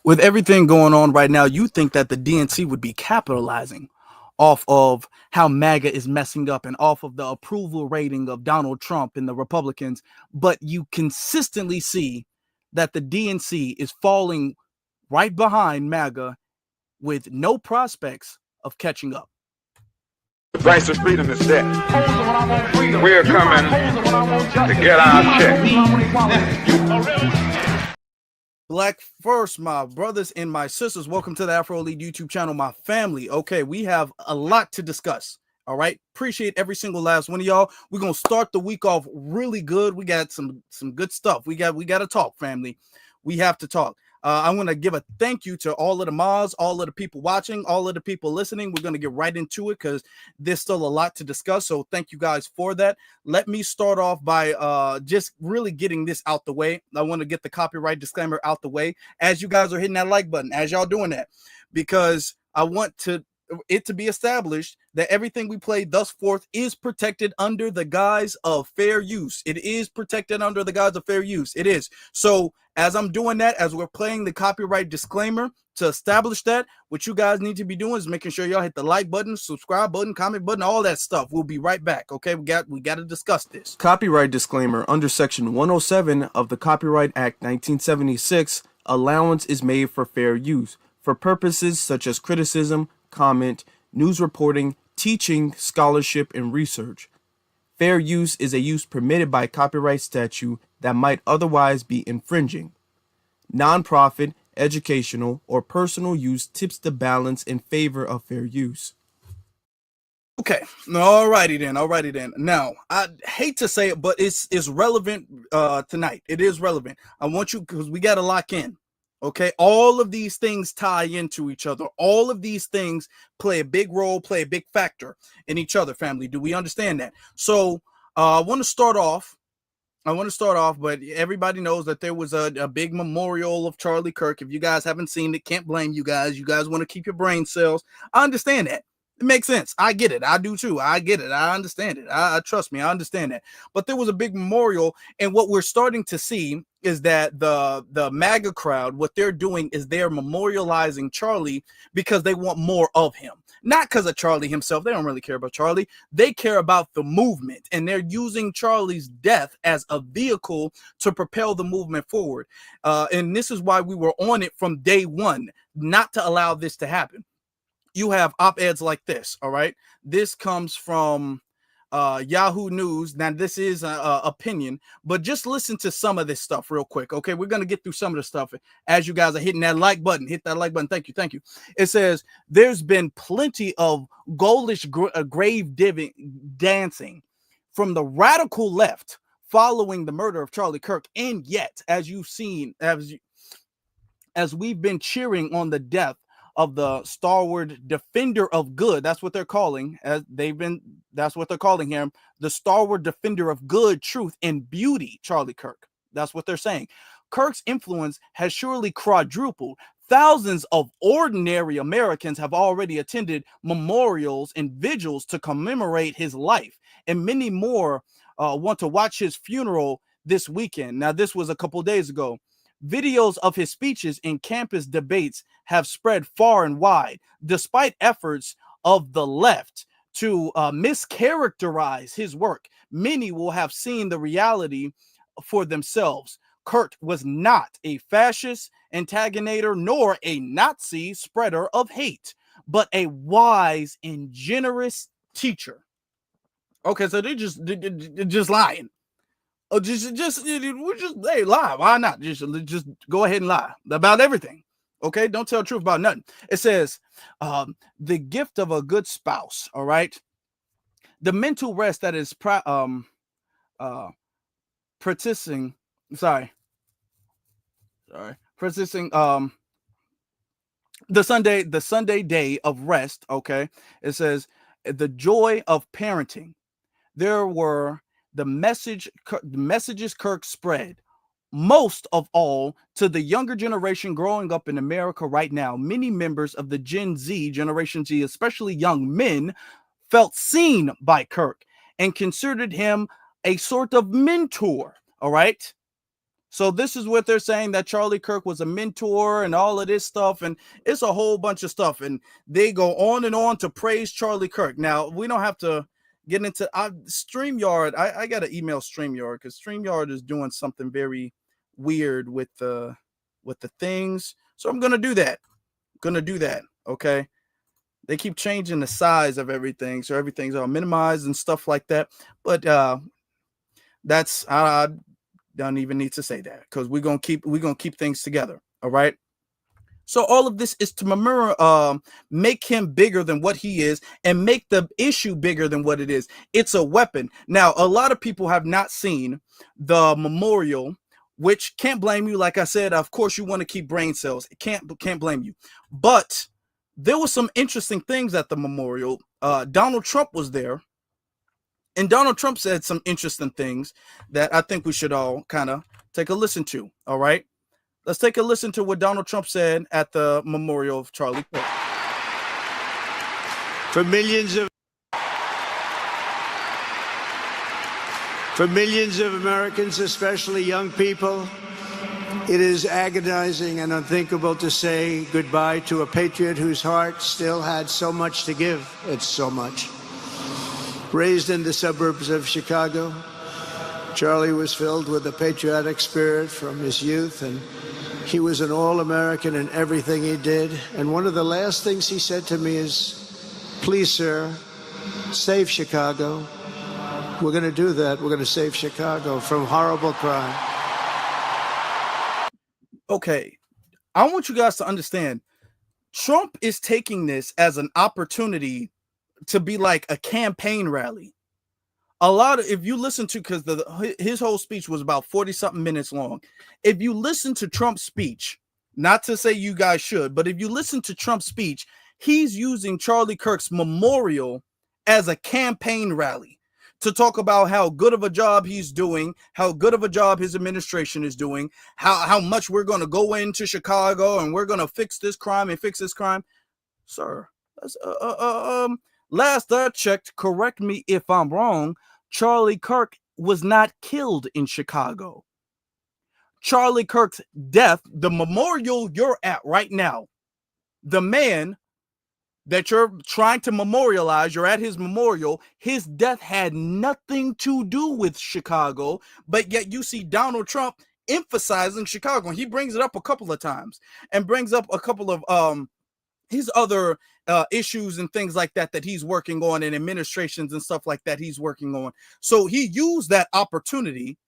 With everything going on right now, you think that the DNC would be capitalizing off of how MAGA is messing up and off of the approval rating of Donald Trump and the Republicans, but you consistently see that the DNC is falling right behind MAGA with no prospects of catching up. The price of freedom is death. We're coming to get our check. Black first, my brothers and my sisters, welcome to the Afro Lead YouTube channel, my family. Okay, we have a lot to discuss. All right, appreciate every single last one of y'all. We're gonna start the week off really good. We got some good stuff. We got to talk, family. We have to talk. I'm going to give a thank you to all of the mods, all of the people watching, all of the people listening. We're going to get right into it because there's still a lot to discuss. So thank you guys for that. Let me start off by just really getting this out the way. I want to get the copyright disclaimer out the way as you guys are hitting that like button, as y'all doing that, because I want it to be established that everything we play thus forth is protected under the guise of fair use. It is protected under the guise of fair use. It is. So as I'm doing that, as we're playing the copyright disclaimer to establish that, what you guys need to be doing is making sure y'all hit the like button, subscribe button, comment button, all that stuff. We'll be right back. Okay, we got to discuss this. Copyright disclaimer: under section 107 of the Copyright Act 1976, allowance is made for fair use for purposes such as criticism, comment, news reporting, teaching, scholarship, and research. Fair use is a use permitted by copyright statute that might otherwise be infringing. Nonprofit, educational, or personal use tips the balance in favor of fair use. Okay, alrighty then. Now, I hate to say it, but it's relevant tonight. It is relevant. I want you, because we got to lock in. Okay, all of these things tie into each other. All of these things play a big role, play a big factor in each other, family. Do we understand that? So I want to start off, but everybody knows that there was a big memorial of Charlie Kirk. If you guys haven't seen it, can't blame you guys. You guys want to keep your brain cells. I understand that. It makes sense. I get it. I do too. I get it. I understand it. I trust me. I understand that. But there was a big memorial, and what we're starting to see is that the MAGA crowd, what they're doing is they're memorializing Charlie because they want more of him. Not because of Charlie himself. They don't really care about Charlie. They care about the movement, and they're using Charlie's death as a vehicle to propel the movement forward. And this is why we were on it from day one, not to allow this to happen. You have op-eds like this, all right? This comes from Yahoo News. Now, this is opinion, but just listen to some of this stuff real quick, okay? We're going to get through some of the stuff as you guys are hitting that like button. Hit that like button. Thank you. It says, there's been plenty of ghoulish grave dancing from the radical left following the murder of Charlie Kirk, and yet, as you've seen, as we've been cheering on the death of the stalwart defender of good, that's what they're calling, that's what they're calling him, the stalwart defender of good, truth, and beauty, Charlie Kirk. That's what they're saying. Kirk's influence has surely quadrupled. Thousands of ordinary Americans have already attended memorials and vigils to commemorate his life, and many more want to watch his funeral this weekend. Now, this was a couple days ago. Videos of his speeches in campus debates have spread far and wide, despite efforts of the left to mischaracterize his work. Many will have seen the reality for themselves. Kirk was not a fascist antagonator nor a Nazi spreader of hate, but a wise and generous teacher. Okay, so they're just lying. Oh, hey, lie. Why not? Just go ahead and lie about everything. Okay, don't tell the truth about nothing. It says, the gift of a good spouse. All right, the mental rest that is persisting. Persisting. The Sunday day of rest. Okay, it says the joy of parenting. There were the messages Kirk spread, most of all to the younger generation growing up in America right now. Many members of the Generation Z, especially young men, felt seen by Kirk and considered him a sort of mentor. All right. So this is what they're saying, that Charlie Kirk was a mentor and all of this stuff, and it's a whole bunch of stuff, and they go on and on to praise Charlie Kirk. Now we don't have to get into StreamYard. I got to email StreamYard because StreamYard is doing something very weird with the things. So I'm gonna do that. Okay. They keep changing the size of everything, so everything's all minimized and stuff like that. But that's don't even need to say that because we're gonna keep things together. All right. So all of this is to make him bigger than what he is and make the issue bigger than what it is. It's a weapon. Now, a lot of people have not seen the memorial, which can't blame you. Like I said, of course, you want to keep brain cells. Can't blame you. But there were some interesting things at the memorial. Donald Trump was there. And Donald Trump said some interesting things that I think we should all kind of take a listen to. All right. Let's take a listen to what Donald Trump said at the memorial of Charlie Kirk. For millions of Americans, especially young people, it is agonizing and unthinkable to say goodbye to a patriot whose heart still had so much to give. It's so much. Raised in the suburbs of Chicago, Charlie was filled with a patriotic spirit from his youth, and he was an all-American in everything he did. And one of the last things he said to me is, please, sir, save Chicago. We're going to do that. We're going to save Chicago from horrible crime. Okay, I want you guys to understand, Trump is taking this as an opportunity to be like a campaign rally. If you listen to, because his whole speech was about 40-something minutes long. If you listen to Trump's speech, not to say you guys should, but if you listen to Trump's speech, he's using Charlie Kirk's memorial as a campaign rally to talk about how good of a job he's doing, how good of a job his administration is doing, how much we're going to go into Chicago and we're going to fix this crime and fix this crime. Sir, that's, last I checked, correct me if I'm wrong, Charlie Kirk was not killed in Chicago. Charlie Kirk's death, the memorial you're at right now, the man that you're trying to memorialize, you're at his memorial, his death had nothing to do with Chicago, but yet you see Donald Trump emphasizing Chicago. And he brings it up a couple of times and brings up a couple of his other issues and things like that he's working on, and administrations and stuff like that he's working on. So he used that opportunity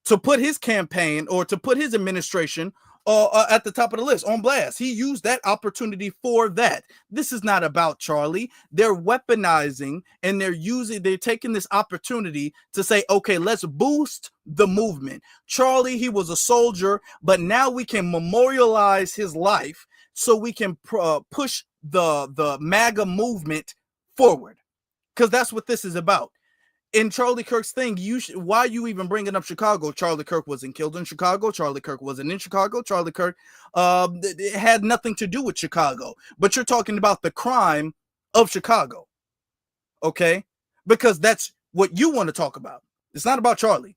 to put his campaign or to put his administration at the top of the list on blast. He used that opportunity for that. This is not about Charlie. They're weaponizing and they're taking this opportunity to say, okay, let's boost the movement. Charlie, he was a soldier, but now we can memorialize his life so we can push the MAGA movement forward, because that's what this is about. In Charlie Kirk's thing, why are you even bringing up Chicago? Charlie Kirk wasn't killed in Chicago. Charlie Kirk wasn't in Chicago. Charlie Kirk it had nothing to do with Chicago. But you're talking about the crime of Chicago, okay? Because that's what you want to talk about. It's not about Charlie.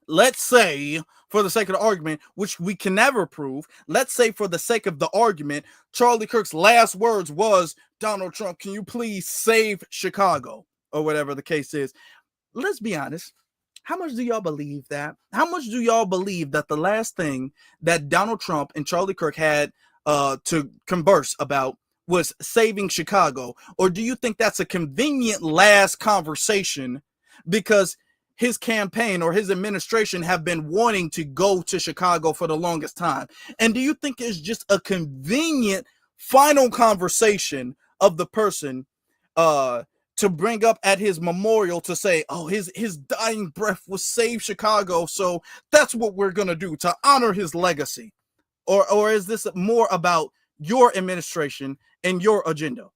Let's say, for the sake of the argument, which we can never prove, let's say for the sake of the argument, Charlie Kirk's last words was, Donald Trump, can you please save Chicago? Or whatever the case is. Let's be honest. How much do y'all believe that? How much do y'all believe that the last thing that Donald Trump and Charlie Kirk had to converse about was saving Chicago? Or do you think that's a convenient last conversation because his campaign or his administration have been wanting to go to Chicago for the longest time? And do you think it's just a convenient final conversation of the person to bring up at his memorial to say, oh, his dying breath was save Chicago, so that's what we're going to do to honor his legacy? Or is this more about your administration and your agenda?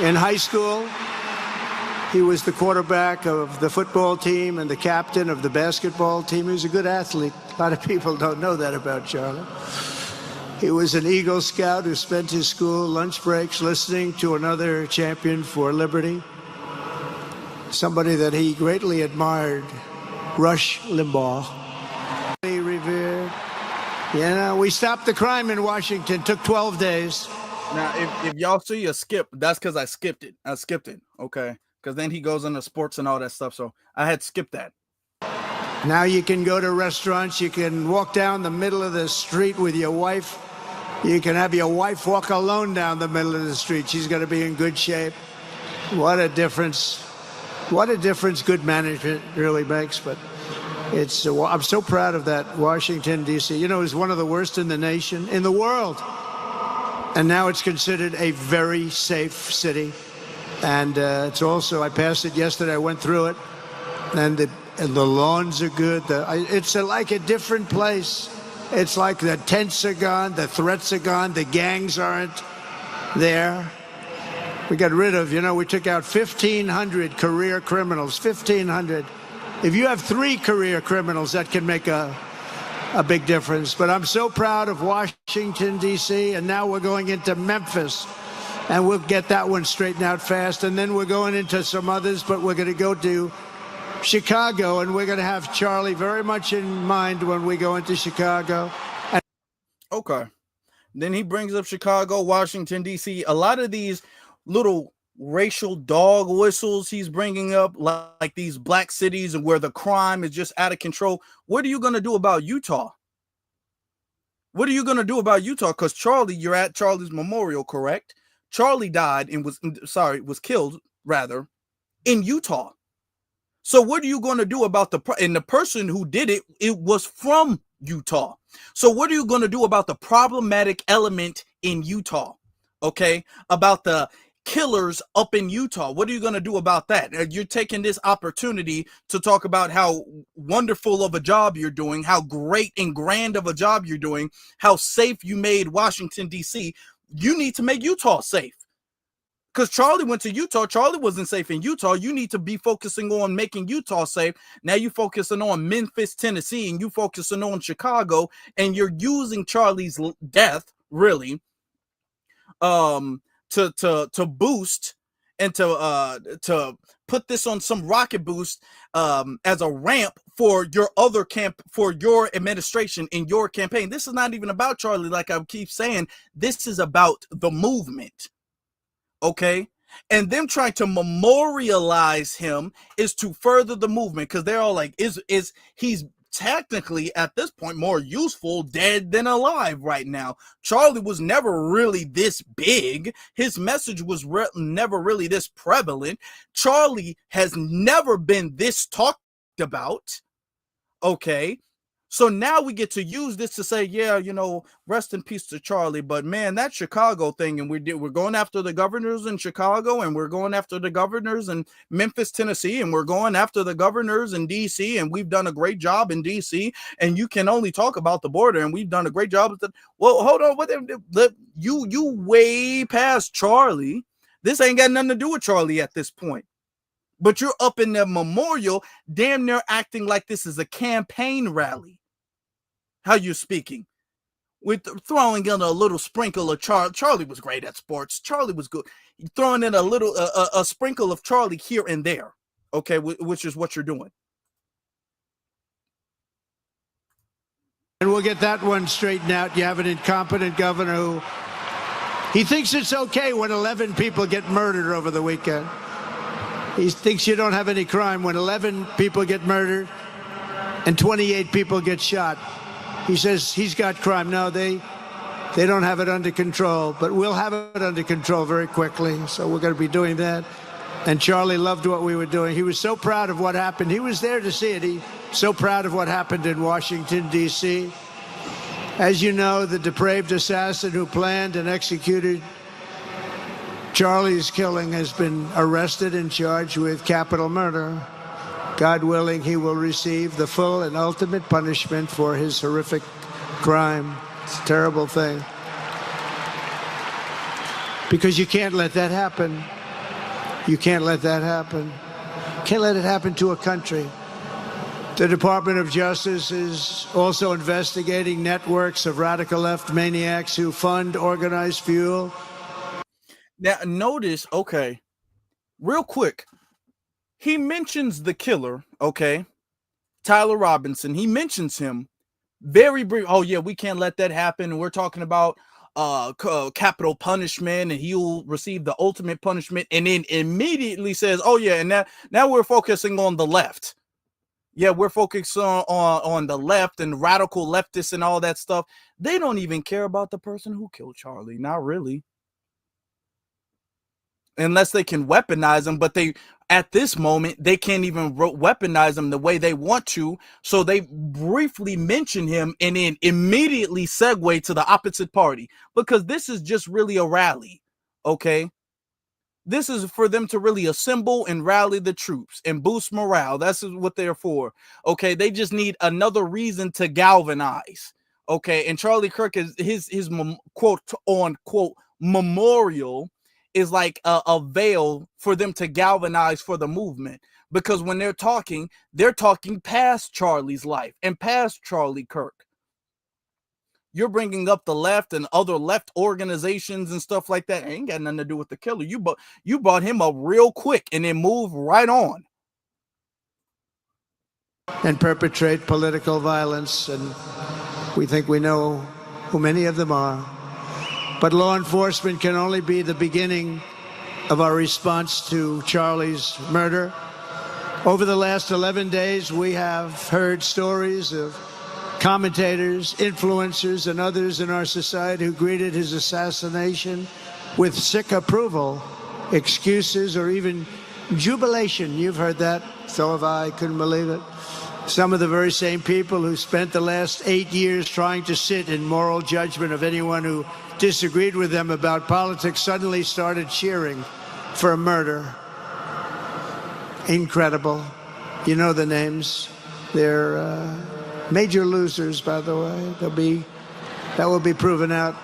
In high school, he was the quarterback of the football team and the captain of the basketball team. He was a good athlete. A lot of people don't know that about Charlie. He was an Eagle Scout who spent his school lunch breaks listening to another champion for liberty, somebody that he greatly admired, Rush Limbaugh. He revered. You know, we stopped the crime in Washington. Took 12 days. Now, if y'all see a skip, that's because I skipped it. Okay? Because then he goes into sports and all that stuff, so I had skipped that. Now you can go to restaurants. You can walk down the middle of the street with your wife. You can have your wife walk alone down the middle of the street. She's going to be in good shape. What a difference. What a difference good management really makes. But it's I'm so proud of that Washington, D.C. You know, it's one of the worst in the nation, in the world. And now it's considered a very safe city. And it's also, I passed it yesterday. I went through it. And the lawns are good. It's like a different place. It's like the tents are gone, the threats are gone, the gangs aren't there. We got rid of, we took out 1,500 career criminals, 1,500. If you have 3 career criminals, that can make a big difference. But I'm so proud of Washington, D.C., and now we're going into Memphis, and we'll get that one straightened out fast. And then we're going into some others, but we're going to go to Chicago, and we're going to have Charlie very much in mind when we go into Chicago. Okay. Then he brings up Chicago, Washington, D.C. A lot of these little racial dog whistles he's bringing up, like these black cities and where the crime is just out of control. What are you going to do about Utah? What are you going to do about Utah? Because Charlie, you're at Charlie's memorial, correct? Charlie died and was killed, rather, in Utah. So what are you going to do about the person who did it? It was from Utah. So what are you going to do about the problematic element in Utah? Okay, about the killers up in Utah. What are you going to do about that? You're taking this opportunity to talk about how wonderful of a job you're doing, how great and grand of a job you're doing, how safe you made Washington, D.C. You need to make Utah safe. Because Charlie went to Utah. Charlie wasn't safe in Utah. You need to be focusing on making Utah safe. Now you're focusing on Memphis, Tennessee, and you're focusing on Chicago, and you're using Charlie's death, really, to boost and to put this on some rocket boost as a ramp for your other for your administration in your campaign. This is not even about Charlie, like I keep saying. This is about the movement. Okay, and them trying to memorialize him is to further the movement, because they're all like, he's technically at this point more useful dead than alive right now. Charlie was never really this big. His message was never really this prevalent. Charlie has never been this talked about. Okay. So now we get to use this to say, yeah, rest in peace to Charlie. But man, that Chicago thing, and we're going after the governors in Chicago, and we're going after the governors in Memphis, Tennessee, and we're going after the governors in D.C., and we've done a great job in D.C., and you can only talk about the border, and we've done a great job. Well, hold on, you way past Charlie. This ain't got nothing to do with Charlie at this point. But you're up in the memorial, damn near acting like this is a campaign rally. How you're speaking, with throwing in a little sprinkle of Charlie. Charlie was great at sports. Charlie was good. Throwing in a little a sprinkle of Charlie here and there. Okay, which is what you're doing. And we'll get that one straightened out. You have an incompetent governor who he thinks it's okay when 11 people get murdered over the weekend. He thinks you don't have any crime when 11 people get murdered and 28 people get shot. He says he's got crime. No, they don't have it under control, but we'll have it under control very quickly. So we're going to be doing that. And Charlie loved what we were doing. He was so proud of what happened. He was there to see it. He's so proud of what happened in Washington, D.C. As you know, the depraved assassin who planned and executed Charlie's killing has been arrested and charged with capital murder. God willing, he will receive the full and ultimate punishment for his horrific crime. It's a terrible thing. Because you can't let that happen. You can't let that happen. You can't let it happen to a country. The Department of Justice is also investigating networks of radical left maniacs who fund, organize, fuel. Now, notice, okay, real quick, he mentions the killer, okay, Tyler Robinson. He mentions him very brief. Oh, yeah, we can't let that happen. We're talking about capital punishment, and he'll receive the ultimate punishment, and then immediately says, oh, yeah, and now we're focusing on the left. Yeah, we're focused on the left and radical leftists and all that stuff. They don't even care about the person who killed Charlie. Not really. Unless they can weaponize them, but at this moment, they can't even weaponize them the way they want to. So they briefly mention him and then immediately segue to the opposite party, because this is just really a rally. Okay. This is for them to really assemble and rally the troops and boost morale. That's what they're for. Okay. They just need another reason to galvanize. Okay. And Charlie Kirk is his quote unquote memorial is like a veil for them to galvanize for the movement. Because when they're talking past Charlie's life and past Charlie Kirk. You're bringing up the left and other left organizations and stuff like that. It ain't got nothing to do with the killer. You brought him up real quick and then move right on. And perpetrate political violence. And we think we know who many of them are. But law enforcement can only be the beginning of our response to Charlie's murder. Over the last 11 days, we have heard stories of commentators, influencers, and others in our society who greeted his assassination with sick approval, excuses, or even jubilation. You've heard that. So have I. Couldn't believe it. Some of the very same people who spent the last 8 years trying to sit in moral judgment of anyone who disagreed with them about politics suddenly started cheering for a murder. Incredible. You know the names. They're major losers, by the way. That will be proven out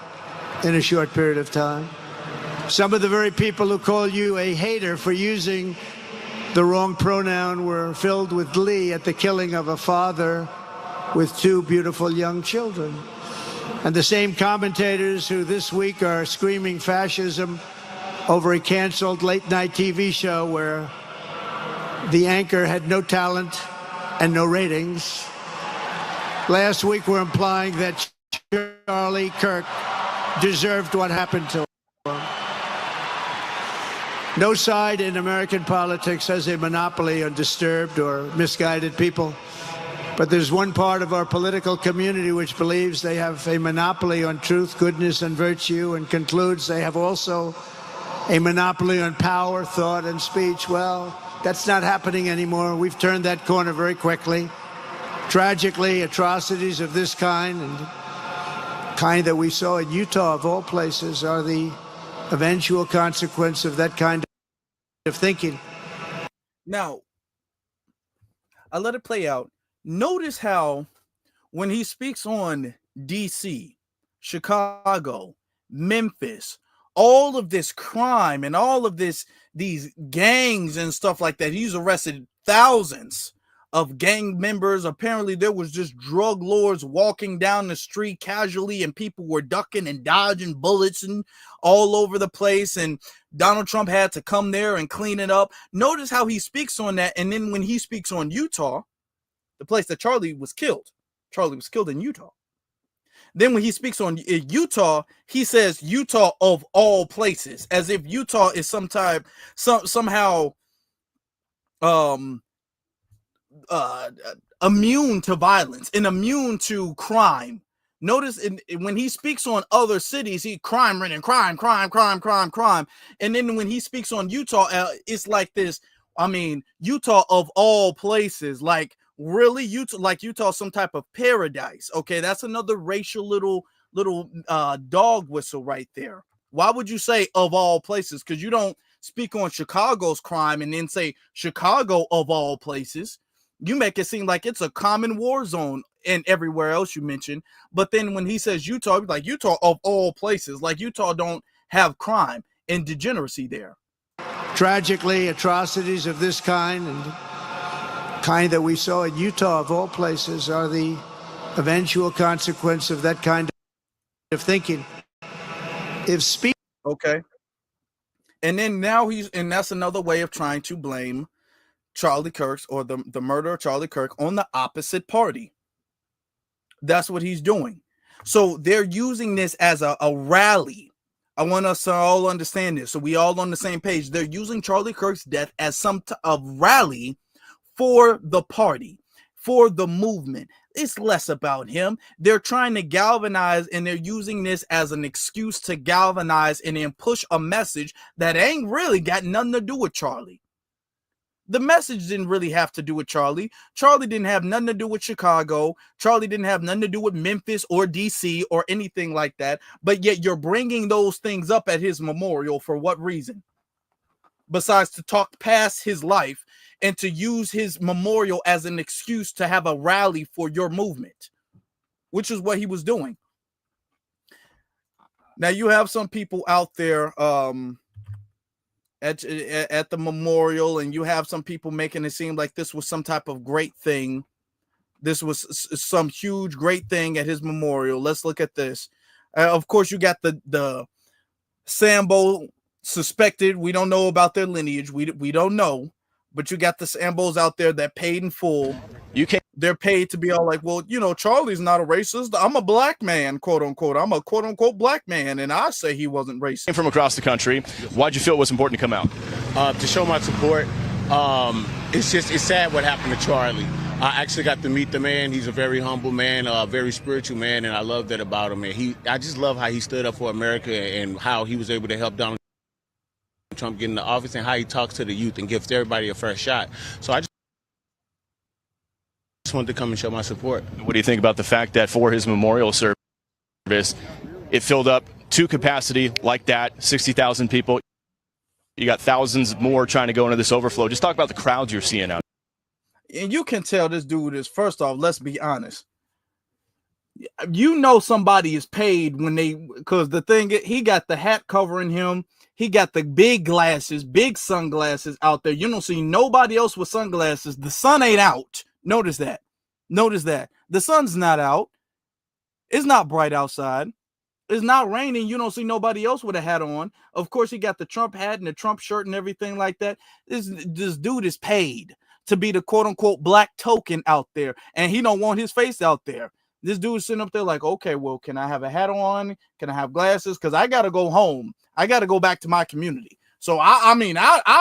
in a short period of time. Some of the very people who call you a hater for using the wrong pronoun were filled with glee at the killing of a father with 2 beautiful young children. And the same commentators who this week are screaming fascism over a canceled late-night TV show where the anchor had no talent and no ratings. Last week were implying that Charlie Kirk deserved what happened to him. No side in American politics has a monopoly on disturbed or misguided people. But there's one part of our political community which believes they have a monopoly on truth, goodness, and virtue, and concludes they have also a monopoly on power, thought, and speech. Well, that's not happening anymore. We've turned that corner very quickly. Tragically, atrocities of this kind, and kind that we saw in Utah, of all places, are the eventual consequence of that kind of thinking. Now, I let it play out. Notice how when he speaks on DC, Chicago, Memphis, all of this crime and all of these gangs and stuff like that, he's arrested thousands of gang members. Apparently there was just drug lords walking down the street casually, and people were ducking and dodging bullets and all over the place, and Donald Trump had to come there and clean it up. Notice how he speaks on that. And then when he speaks on Utah, the place that Charlie was killed in Utah. Then when he speaks on Utah, he says Utah of all places, as if Utah is somehow immune to violence and immune to crime. Notice when he speaks on other cities, he crime. And then when he speaks on Utah, it's like this. I mean, Utah of all places, like really Utah, some type of paradise. Okay, that's another racial little dog whistle right there. Why would you say of all places? Because you don't speak on Chicago's crime and then say Chicago of all places. You make it seem like it's a common war zone and everywhere else you mention. But then when he says Utah, like Utah of all places, like Utah don't have crime and degeneracy there. Tragically, atrocities of this kind, and kind that we saw in Utah, of all places, are the eventual consequence of that kind of thinking. If speech. Okay. And then now and that's another way of trying to blame Charlie Kirk or the murder of Charlie Kirk on the opposite party. That's what he's doing. So they're using this as a rally. I want us to all understand this, so we all on the same page. They're using Charlie Kirk's death as some of rally for the party, for the movement. It's less about him. They're trying to galvanize, and they're using this as an excuse to galvanize and then push a message that ain't really got nothing to do with Charlie. The message didn't really have to do with Charlie. Charlie didn't have nothing to do with Chicago. Charlie didn't have nothing to do with Memphis or DC or anything like that. But yet you're bringing those things up at his memorial for what reason? Besides to talk past his life and to use his memorial as an excuse to have a rally for your movement, which is what he was doing. Now you have some people out there at the memorial, and you have some people making it seem like this was some type of great thing. This was some huge great thing at his memorial. Let's look at this. Of course, you got the Sambo suspected. We don't know about their lineage. We don't know, but you got the Sambos out there that paid in full. They're paid to be all like, well, you know, Charlie's not a racist. I'm a black man, quote unquote. I'm a quote unquote black man, and I say he wasn't racist. From across the country, why'd you feel it was important to come out? To show my support. It's sad what happened to Charlie. I actually got to meet the man. He's a very humble man, a very spiritual man, and I love that about him. And I just love how he stood up for America and how he was able to help Donald Trump get into office and how he talks to the youth and gives everybody a fresh shot. So I just wanted to come and show my support. What do you think about the fact that for his memorial service, it filled up to capacity like that, 60,000 people? You got thousands more trying to go into this overflow. Just talk about the crowds you're seeing out. And you can tell this dude is, first off, let's be honest. You know somebody is paid when because the thing, he got the hat covering him. He got the big glasses, big sunglasses out there. You don't see nobody else with sunglasses. The sun ain't out. Notice that. Notice that. The sun's not out. It's not bright outside. It's not raining. You don't see nobody else with a hat on. Of course, he got the Trump hat and the Trump shirt and everything like that. This dude is paid to be the quote-unquote black token out there, and he don't want his face out there. This dude's sitting up there like, okay, well, can I have a hat on? Can I have glasses? Because I got to go home. I got to go back to my community. So, I'll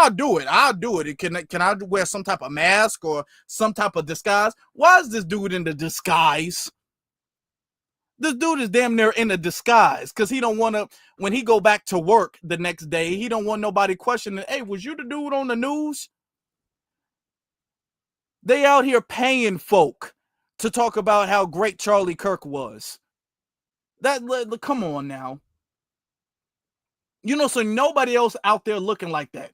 do it. I'll do it. Can I wear some type of mask or some type of disguise? Why is this dude in the disguise? This dude is damn near in a disguise because he don't want to, when he go back to work the next day, he don't want nobody questioning, hey, was you the dude on the news? They out here paying folk to talk about how great Charlie Kirk was. Come on now. You know, so nobody else out there looking like that.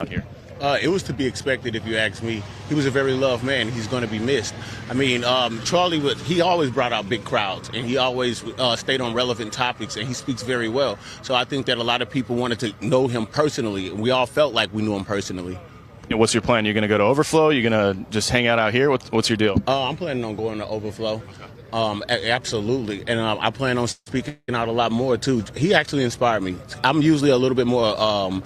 Out here. It was to be expected, if you ask me. He was a very loved man. He's going to be missed. I mean, Charlie he always brought out big crowds, and he always stayed on relevant topics, and he speaks very well. So I think that a lot of people wanted to know him personally, and we all felt like we knew him personally. And what's your plan? You're going to go to Overflow? You're going to just hang out here? What's your deal? I'm planning on going to Overflow. Absolutely. And I plan on speaking out a lot more, too. He actually inspired me. I'm usually a little bit more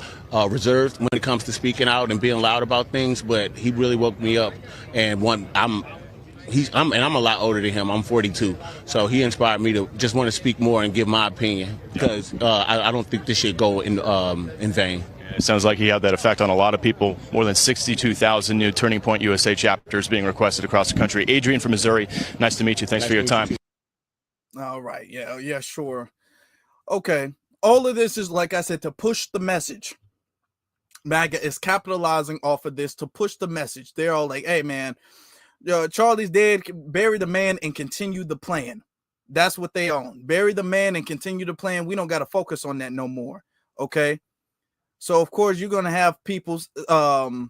reserved when it comes to speaking out and being loud about things, but he really woke me up. And I'm a lot older than him. I'm 42. So he inspired me to just want to speak more and give my opinion because I don't think this should go in vain. It sounds like he had that effect on a lot of people. More than 62,000 new Turning Point USA chapters being requested across the country. Adrian from Missouri, nice to meet you. Thanks for your time. All right. Yeah, sure. Okay. All of this is, like I said, to push the message. MAGA is capitalizing off of this to push the message. They're all like, hey, man, Charlie's dead. Bury the man and continue the plan. That's what they own. Bury the man and continue the plan. We don't got to focus on that no more. Okay. So, of course, you're going to have people out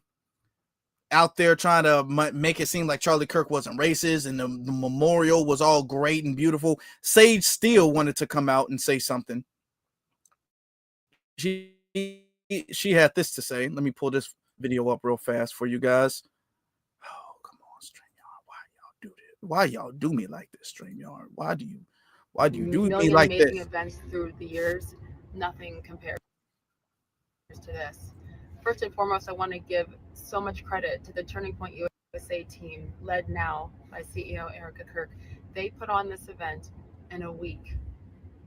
there trying to make it seem like Charlie Kirk wasn't racist and the memorial was all great and beautiful. Sage Steele wanted to come out and say something. She she had this to say. Let me pull this video up real fast for you guys. Oh, come on, StreamYard. Why y'all do this? Why y'all do me like this, StreamYard? Why do you do me like this? Amazing events through the years, nothing compares to this. First and foremost, I want to give so much credit to the Turning Point USA team, led now by CEO Erica Kirk. They put on this event in a week.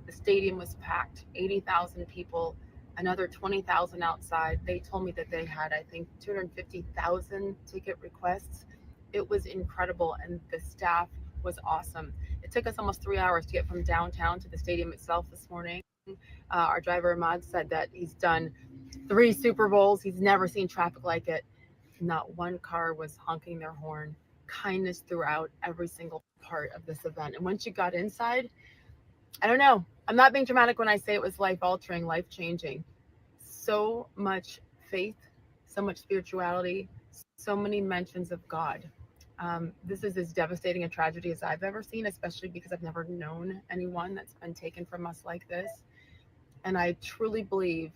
The stadium was packed, 80,000 people, another 20,000 outside. They told me that they had, I think, 250,000 ticket requests. It was incredible, and the staff was awesome. It took us almost 3 hours to get from downtown to the stadium itself this morning. Our driver, Ahmad, said that he's done 3 Super Bowls. He's never seen traffic like it. Not one car was honking their horn. Kindness throughout every single part of this event. And once you got inside, I don't know. I'm not being dramatic when I say it was life-altering, life-changing. So much faith, so much spirituality, so many mentions of God. This is as devastating a tragedy as I've ever seen, especially because I've never known anyone that's been taken from us like this. And I truly believe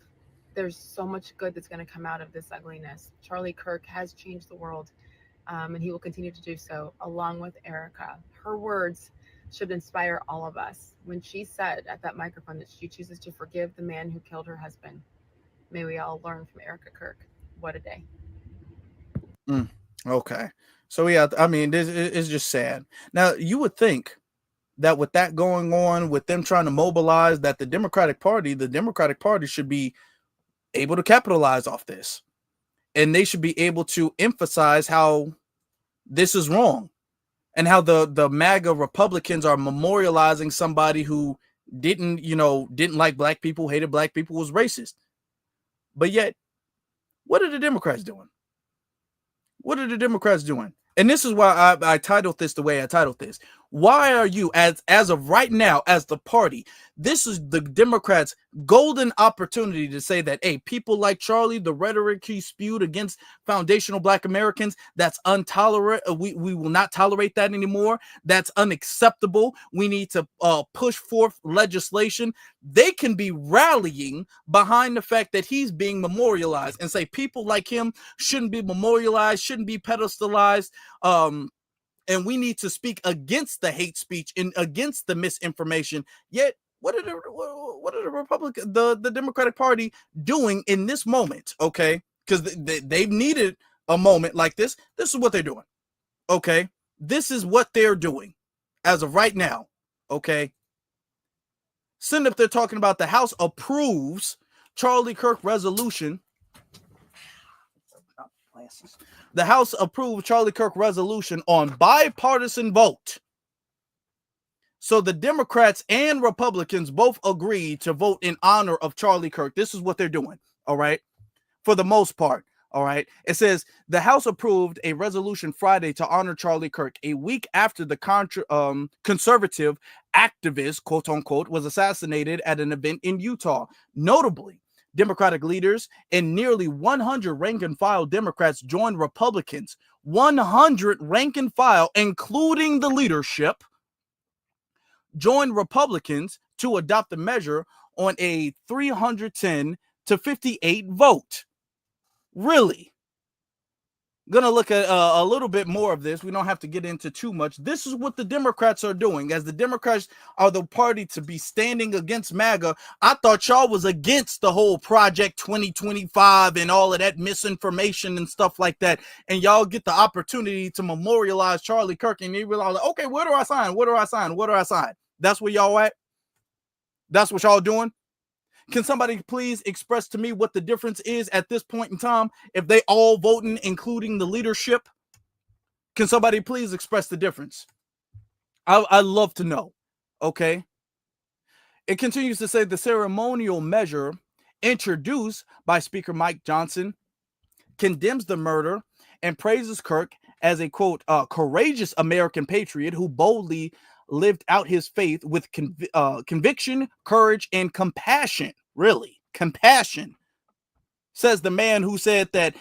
there's so much good that's going to come out of this ugliness. Charlie Kirk has changed the world, and he will continue to do so, along with Erica. Her words should inspire all of us. When she said at that microphone that she chooses to forgive the man who killed her husband, may we all learn from Erica Kirk. What a day. Okay. So, yeah, I mean, this is just sad. Now, you would think that with that going on, with them trying to mobilize, that the Democratic Party should be able to capitalize off this. And they should be able to emphasize how this is wrong and how the MAGA Republicans are memorializing somebody who didn't like black people, hated black people, was racist. But yet, what are the Democrats doing? What are the Democrats doing? And this is why I titled this the way I titled this. Why are you, as of right now, as the party, this is the Democrats' golden opportunity to say that, hey, people like Charlie, the rhetoric he spewed against foundational black Americans, that's intolerant. We will not tolerate that anymore. That's unacceptable. We need to push forth legislation. They can be rallying behind the fact that he's being memorialized and say people like him shouldn't be memorialized, shouldn't be pedestalized. And we need to speak against the hate speech and against the misinformation. Yet, what are the Democratic Party doing in this moment? Okay, because they've needed a moment like this. This is what they're doing. Okay, this is what they're doing as of right now. Okay, send up. They're talking about the House approves Charlie Kirk resolution. The House approved Charlie Kirk resolution on bipartisan vote. So the Democrats and Republicans both agreed to vote in honor of Charlie Kirk. This is what they're doing, all right? For the most part, all right? It says the House approved a resolution Friday to honor Charlie Kirk, a week after the conservative activist, quote unquote, was assassinated at an event in Utah. Notably, Democratic leaders and nearly 100 rank and file Democrats joined Republicans, 100 rank and file, including the leadership, joined Republicans to adopt the measure on a 310 to 58 vote. Really? Gonna look at a little bit more of this. We don't have to get into too much. This is what the Democrats are doing. As the Democrats are the party to be standing against MAGA, I thought y'all was against the whole Project 2025 and all of that misinformation and stuff like that. And y'all get the opportunity to memorialize Charlie Kirk, and you realize, like, okay, where do I sign? Where do I sign? Where do I sign? That's where y'all at? That's what y'all doing? Can somebody please express to me what the difference is at this point in time if they all voting, including the leadership? Can somebody please express the difference? I'd love to know. Okay. It continues to say the ceremonial measure introduced by Speaker Mike Johnson condemns the murder and praises Kirk as a, quote, courageous American patriot who boldly lived out his faith with conviction, courage, and compassion. Really, compassion. Says the man who said that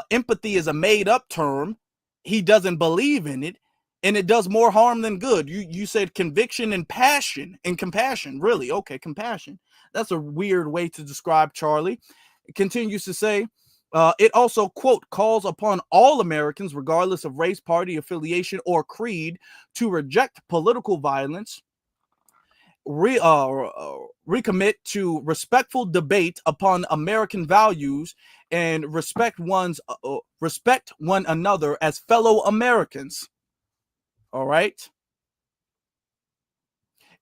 empathy is a made-up term. He doesn't believe in it, and it does more harm than good. You said conviction and passion and compassion. Really? Okay, compassion. That's a weird way to describe Charlie. It continues to say, it also, quote, calls upon all Americans, regardless of race, party, affiliation, or creed, to reject political violence, recommit to respectful debate upon American values, and respect one another as fellow Americans. All right.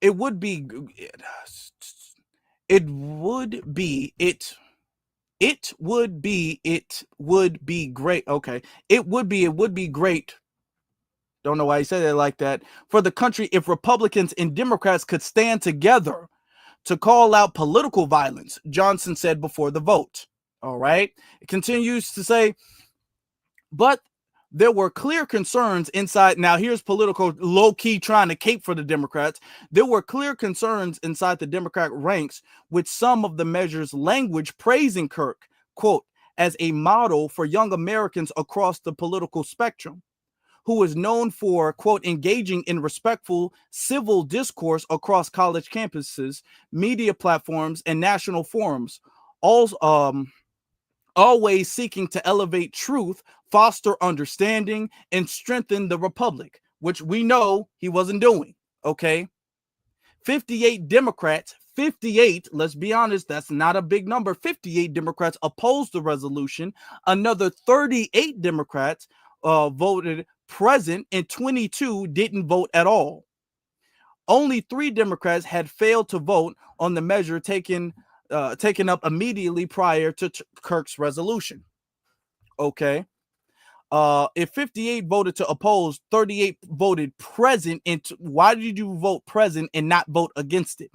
It would be great. Okay. It would be great. Don't know why he said it like that. For the country, if Republicans and Democrats could stand together to call out political violence, Johnson said before the vote. All right. It continues to say, but there were clear concerns inside. Now, here's political low-key trying to cape for the Democrats. There were clear concerns inside the Democrat ranks with some of the measure's language praising Kirk, quote, as a model for young Americans across the political spectrum, who is known for, quote, engaging in respectful civil discourse across college campuses, media platforms, and national forums, always seeking to elevate truth, foster understanding, and strengthen the republic, which we know he wasn't doing, okay? 58 Democrats, 58, let's be honest, that's not a big number. 58 Democrats opposed the resolution. Another 38 Democrats voted present, and 22 didn't vote at all. Only 3 Democrats had failed to vote on the measure taken up immediately prior to Kirk's resolution. Okay. If 58 voted to oppose, 38 voted present. And why did you vote present and not vote against it?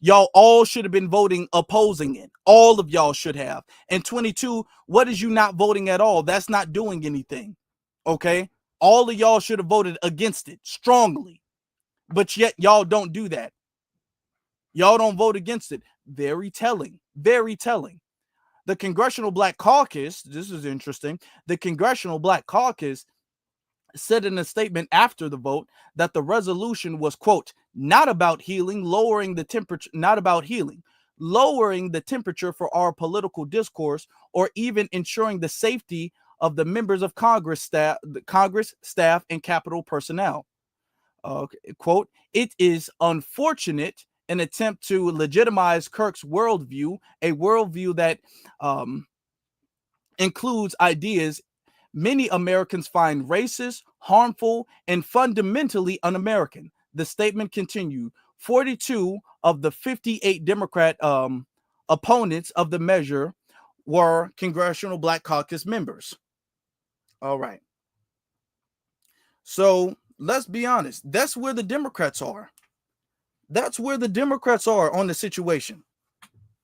Y'all all should have been voting opposing it. All of y'all should have. And 22, what is you not voting at all? That's not doing anything. Okay. All of y'all should have voted against it strongly. But yet y'all don't do that. Y'all don't vote against it. Very telling. Very telling. The Congressional Black Caucus, this is interesting. The Congressional Black Caucus said in a statement after the vote that the resolution was, quote, not about healing, lowering the temperature for our political discourse, or even ensuring the safety of the members of Congress staff, and Capitol personnel. Quote, it is unfortunate an attempt to legitimize Kirk's worldview, a worldview that includes ideas many Americans find racist, harmful, and fundamentally un-American. The statement continued. 42 of the 58 Democrat opponents of the measure were Congressional Black Caucus members. All right. So let's be honest. That's where the Democrats are. That's where the Democrats are on the situation.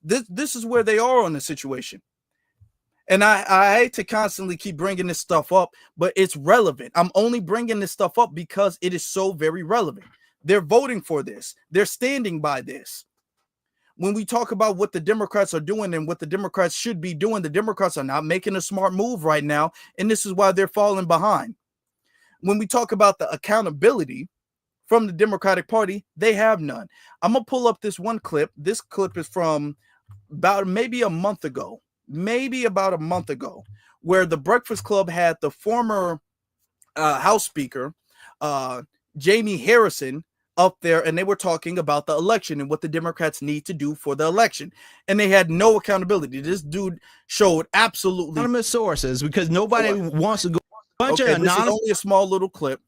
This is where they are on the situation. And I hate to constantly keep bringing this stuff up, but it's relevant. I'm only bringing this stuff up because it is so very relevant. They're voting for this. They're standing by this. When we talk about what the Democrats are doing and what the Democrats should be doing, the Democrats are not making a smart move right now, and this is why they're falling behind. When we talk about the accountability from the Democratic Party, they have none. I'm going to pull up this one clip. This clip is from about maybe a month ago, where the Breakfast Club had the former House Speaker, Jamie Harrison, up there, and they were talking about the election and what the Democrats need to do for the election. And they had no accountability. This dude showed absolutely anonymous sources because nobody wants to go. This is only a small little clip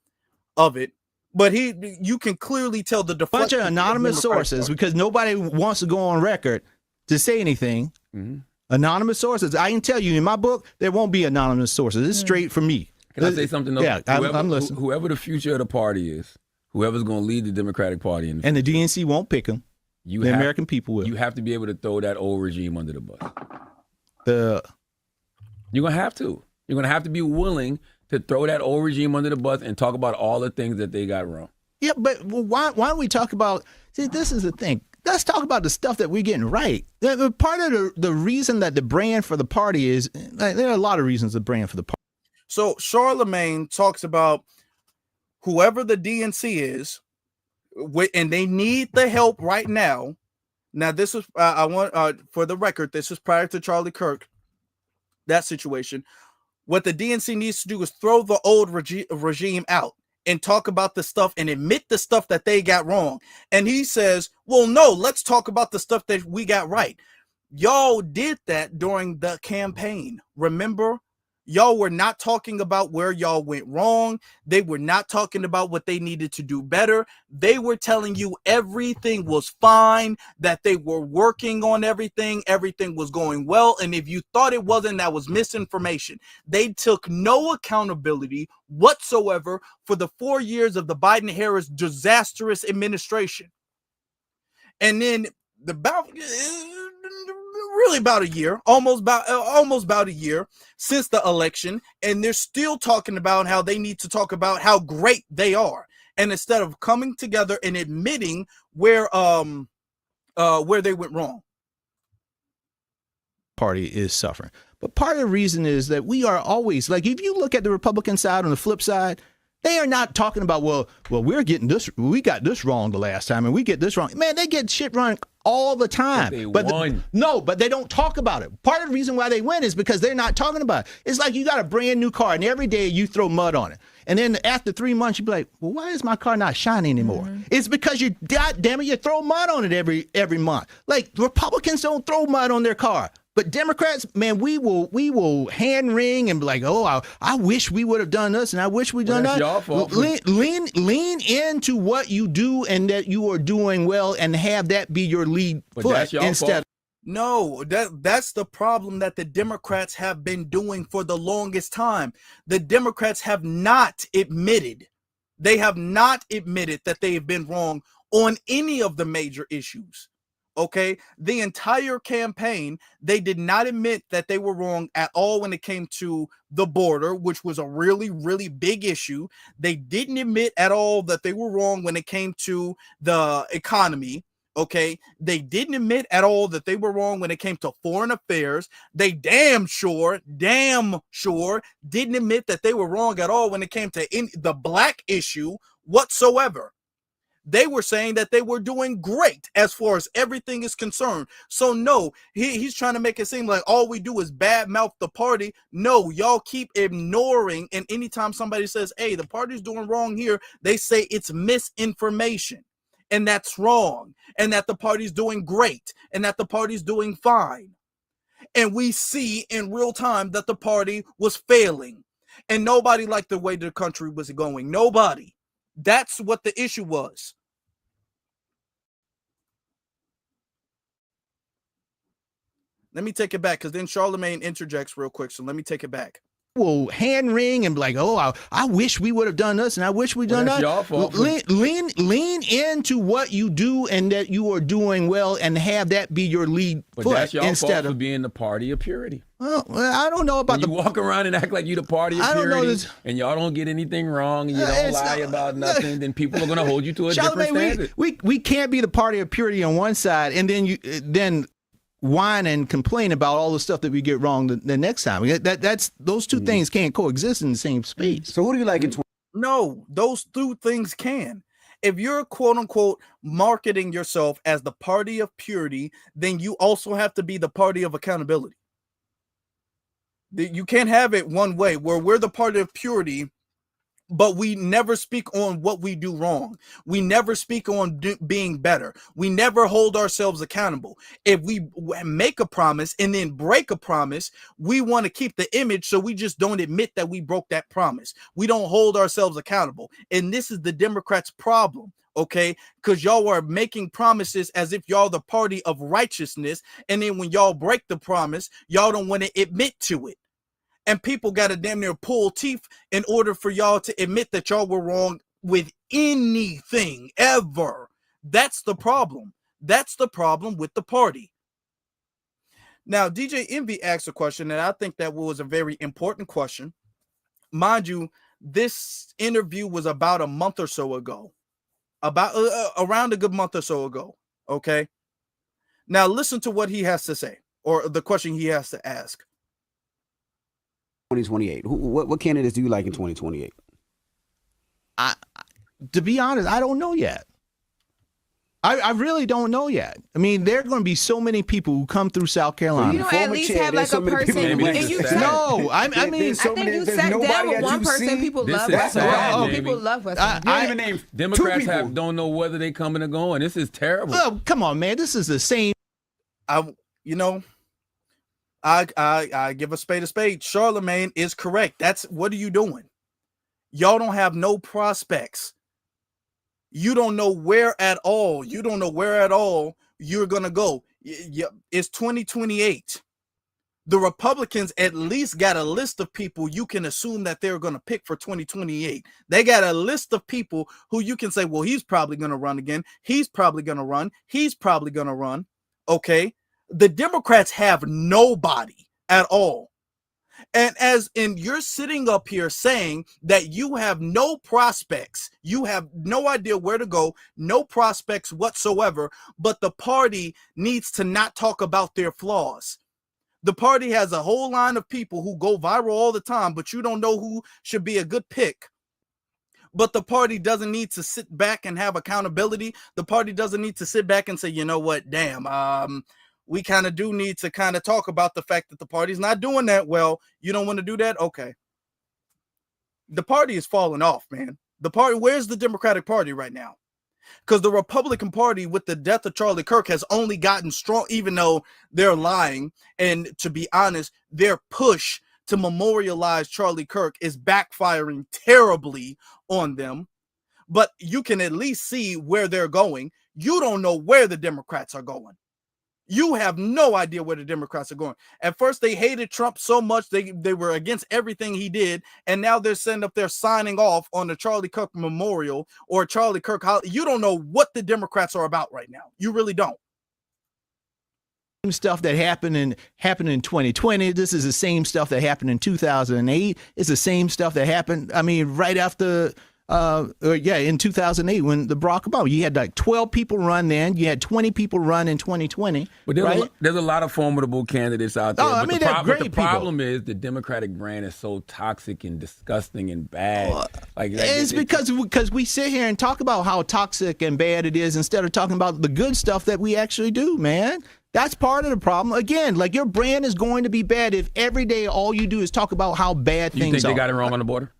of it. But you can clearly tell the bunch of anonymous sources because nobody wants to go on record to say anything. Mm-hmm. Anonymous sources. I can tell you in my book, there won't be anonymous sources. It's straight from me. Can I say something? Though? Yeah, I'm listening. Whoever the future of the party is, whoever's going to lead the Democratic Party. And the DNC won't pick them. The American people will. You have to be able to throw that old regime under the bus. You're going to have to. You're going to have to be willing to throw that old regime under the bus and talk about all the things that they got wrong. Yeah, but why don't we talk about, see, this is the thing. Let's talk about the stuff that we're getting right. Part of the reason that the brand for the party is, there are a lot of reasons the brand for the party. So Charlemagne talks about whoever the DNC is, and they need the help right now, Now, this was I want for the record, this is prior to Charlie Kirk, that situation. What the DNC needs to do is throw the old regime out and talk about the stuff and admit the stuff that they got wrong. And he says, well, no, let's talk about the stuff that we got right. Y'all did that during the campaign. Remember? Y'all were not talking about where y'all went wrong. They were not talking about what they needed to do better. They were telling you everything was fine, that they were working on everything. Everything was going well. And if you thought it wasn't, that was misinformation. They took no accountability whatsoever for the 4 years of the Biden-Harris disastrous administration. And then about a year, almost about a year since the election, and they're still talking about how they need to talk about how great they are. And instead of coming together and admitting where they went wrong. Party is suffering. But part of the reason is that we are always, like, if you look at the Republican side on the flip side, they are not talking about, well, we got this wrong the last time and we get this wrong. Man, they get shit wrong all the time. But they don't talk about it. Part of the reason why they win is because they're not talking about it. It's like you got a brand new car and every day you throw mud on it. And then after 3 months, you be like, well, why is my car not shining anymore? Mm-hmm. It's because you throw mud on it every month. Like, Republicans don't throw mud on their car. But Democrats, man, we will hand wring and be like, oh, I wish we would have done this and I wish we'd done that. Y'all fault. Lean into what you do and that you are doing well and have that be your lead foot instead. No, that's the problem that the Democrats have been doing for the longest time. The Democrats have not admitted. They have not admitted that they have been wrong on any of the major issues. Okay, the entire campaign, they did not admit that they were wrong at all when it came to the border, which was a really, really big issue. They didn't admit at all that they were wrong when it came to the economy. Okay, they didn't admit at all that they were wrong when it came to foreign affairs. They damn sure didn't admit that they were wrong at all when it came to the black issue whatsoever. They were saying that they were doing great as far as everything is concerned. So no, he's trying to make it seem like all we do is badmouth the party. No, y'all keep ignoring. And anytime somebody says, hey, the party's doing wrong here, they say it's misinformation. And that's wrong. And that the party's doing great. And that the party's doing fine. And we see in real time that the party was failing. And nobody liked the way the country was going. Nobody. That's what the issue was. Let me take it back because then Charlemagne interjects real quick. So let me take it back. Will hand wring and be like, oh, I wish we would have done this and I wish we'd done that. Y'all fault. Lean into what you do and that you are doing well and have that be your lead foot that's y'all instead fault of for being the party of purity. Well, I don't know about when you walk around and act like you the party of purity and y'all don't get anything wrong and you don't lie about nothing, then people are going to hold you to a different standard. We can't be the party of purity on one side and then whine and complain about all the stuff that we get wrong the next time. That's those two things can't coexist in the same space. So who do you like in 20? No, those two things can. If you're quote unquote marketing yourself as the party of purity, then you also have to be the party of accountability. You can't have it one way where we're the party of purity, but we never speak on what we do wrong. We never speak on being better. We never hold ourselves accountable. If we make a promise and then break a promise, we want to keep the image, so we just don't admit that we broke that promise. We don't hold ourselves accountable. And this is the Democrats' problem, okay? Because y'all are making promises as if y'all the party of righteousness, and then when y'all break the promise, y'all don't want to admit to it. And people got to damn near pull teeth in order for y'all to admit that y'all were wrong with anything ever. That's the problem. That's the problem with the party. Now, DJ Envy asked a question, and I think that was a very important question. Mind you, this interview was about a month or so ago. About around a good month or so ago. Okay. Now, listen to what he has to say, or the question he has to ask. 2028. What candidates do you like in 2028? To be honest, I don't know yet. I really don't know yet. I mean, there are going to be so many people who come through South Carolina. You know, at least have like a person. And you said, no, I mean, I think you sat down with one person. People love West Point. People love West Point. I even name Democrats don't know whether they coming or going. This is terrible. Oh, come on, man. This is the same. I give a spade. Charlemagne is correct. That's what are you doing? Y'all don't have no prospects. You don't know where at all. You don't know where at all you're gonna go. It's 2028. The Republicans at least got a list of people you can assume that they're going to pick for 2028. They got a list of people who you can say, well, he's probably going to run again. He's probably going to run. He's probably going to run. Okay. The Democrats have nobody at all. And you're sitting up here saying that you have no prospects, you have no idea where to go, no prospects whatsoever, but the party needs to not talk about their flaws. The party has a whole line of people who go viral all the time, but you don't know who should be a good pick. But the party doesn't need to sit back and have accountability. The party doesn't need to sit back and say, you know what, damn, we kind of do need to kind of talk about the fact that the party's not doing that well. You don't want to do that? Okay. The party is falling off, man. The party, where's the Democratic Party right now? Because the Republican Party, with the death of Charlie Kirk, has only gotten strong, even though they're lying. And to be honest, their push to memorialize Charlie Kirk is backfiring terribly on them. But you can at least see where they're going. You don't know where the Democrats are going. You have no idea where the Democrats are going. At first, they hated Trump so much they were against everything he did, and now they're sitting up there signing off on the Charlie Kirk Memorial or Charlie Kirk. You don't know what the Democrats are about right now. You really don't. Stuff that happened in 2020. This is the same stuff that happened in 2008. It's the same stuff that happened. I mean, right after. In 2008 when the Barack Obama, you had like 12 people run then, you had 20 people run in 2020. But there's a lot of formidable candidates out there. Oh, but the problem is the Democratic brand is so toxic and disgusting and bad. It's because we sit here and talk about how toxic and bad it is instead of talking about the good stuff that we actually do, man. That's part of the problem. Again, like your brand is going to be bad if every day all you do is talk about how bad things are. You think they got it wrong on the border?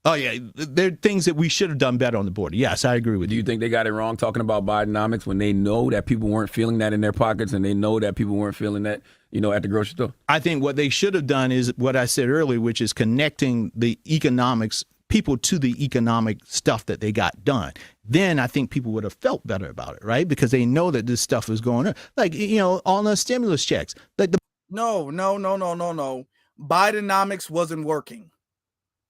Oh, yeah. There are things that we should have done better on the border. Yes, I agree with you. Do you think they got it wrong talking about Bidenomics when they know that people weren't feeling that in their pockets and they know that people weren't feeling that, at the grocery store? I think what they should have done is what I said earlier, which is connecting the economics, people to the economic stuff that they got done. Then I think people would have felt better about it, right? Because they know that this stuff is going on. Like, on the stimulus checks. No. Bidenomics wasn't working.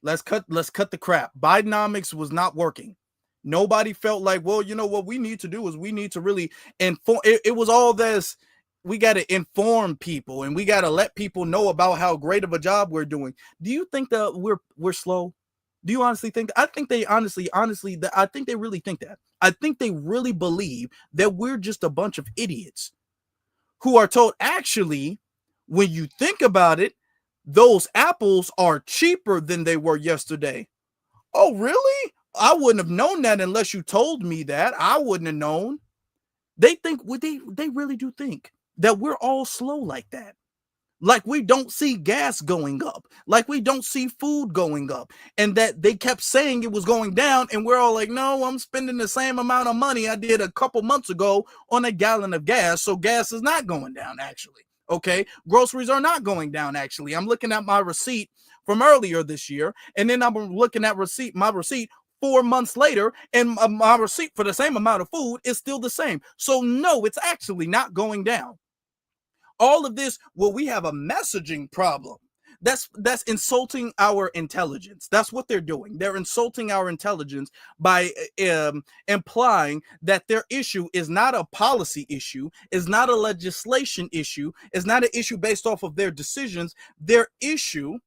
Let's cut the crap. Bidenomics was not working. Nobody felt like, well, you know what we need to do is we need to really inform. It was all this. We got to inform people and we got to let people know about how great of a job we're doing. Do you think that we're slow? Do you honestly think that? I think they honestly, I think they really think that. I think they really believe that we're just a bunch of idiots who are told, actually, when you think about it, those apples are cheaper than they were yesterday. Oh, really? I wouldn't have known that unless you told me that. I wouldn't have known. They think, they really do think that we're all slow like that. Like we don't see gas going up, like we don't see food going up, and that they kept saying it was going down, and we're all like, no, I'm spending the same amount of money I did a couple months ago on a gallon of gas, so gas is not going down, actually. Okay, groceries are not going down, actually. I'm looking at my receipt from earlier this year, and then I'm looking at my receipt 4 months later, and my receipt for the same amount of food is still the same. So no, it's actually not going down. All of this, well, we have a messaging problem. That's insulting our intelligence. That's what they're doing. They're insulting our intelligence by implying that their issue is not a policy issue, is not a legislation issue, is not an issue based off of their decisions. Their issue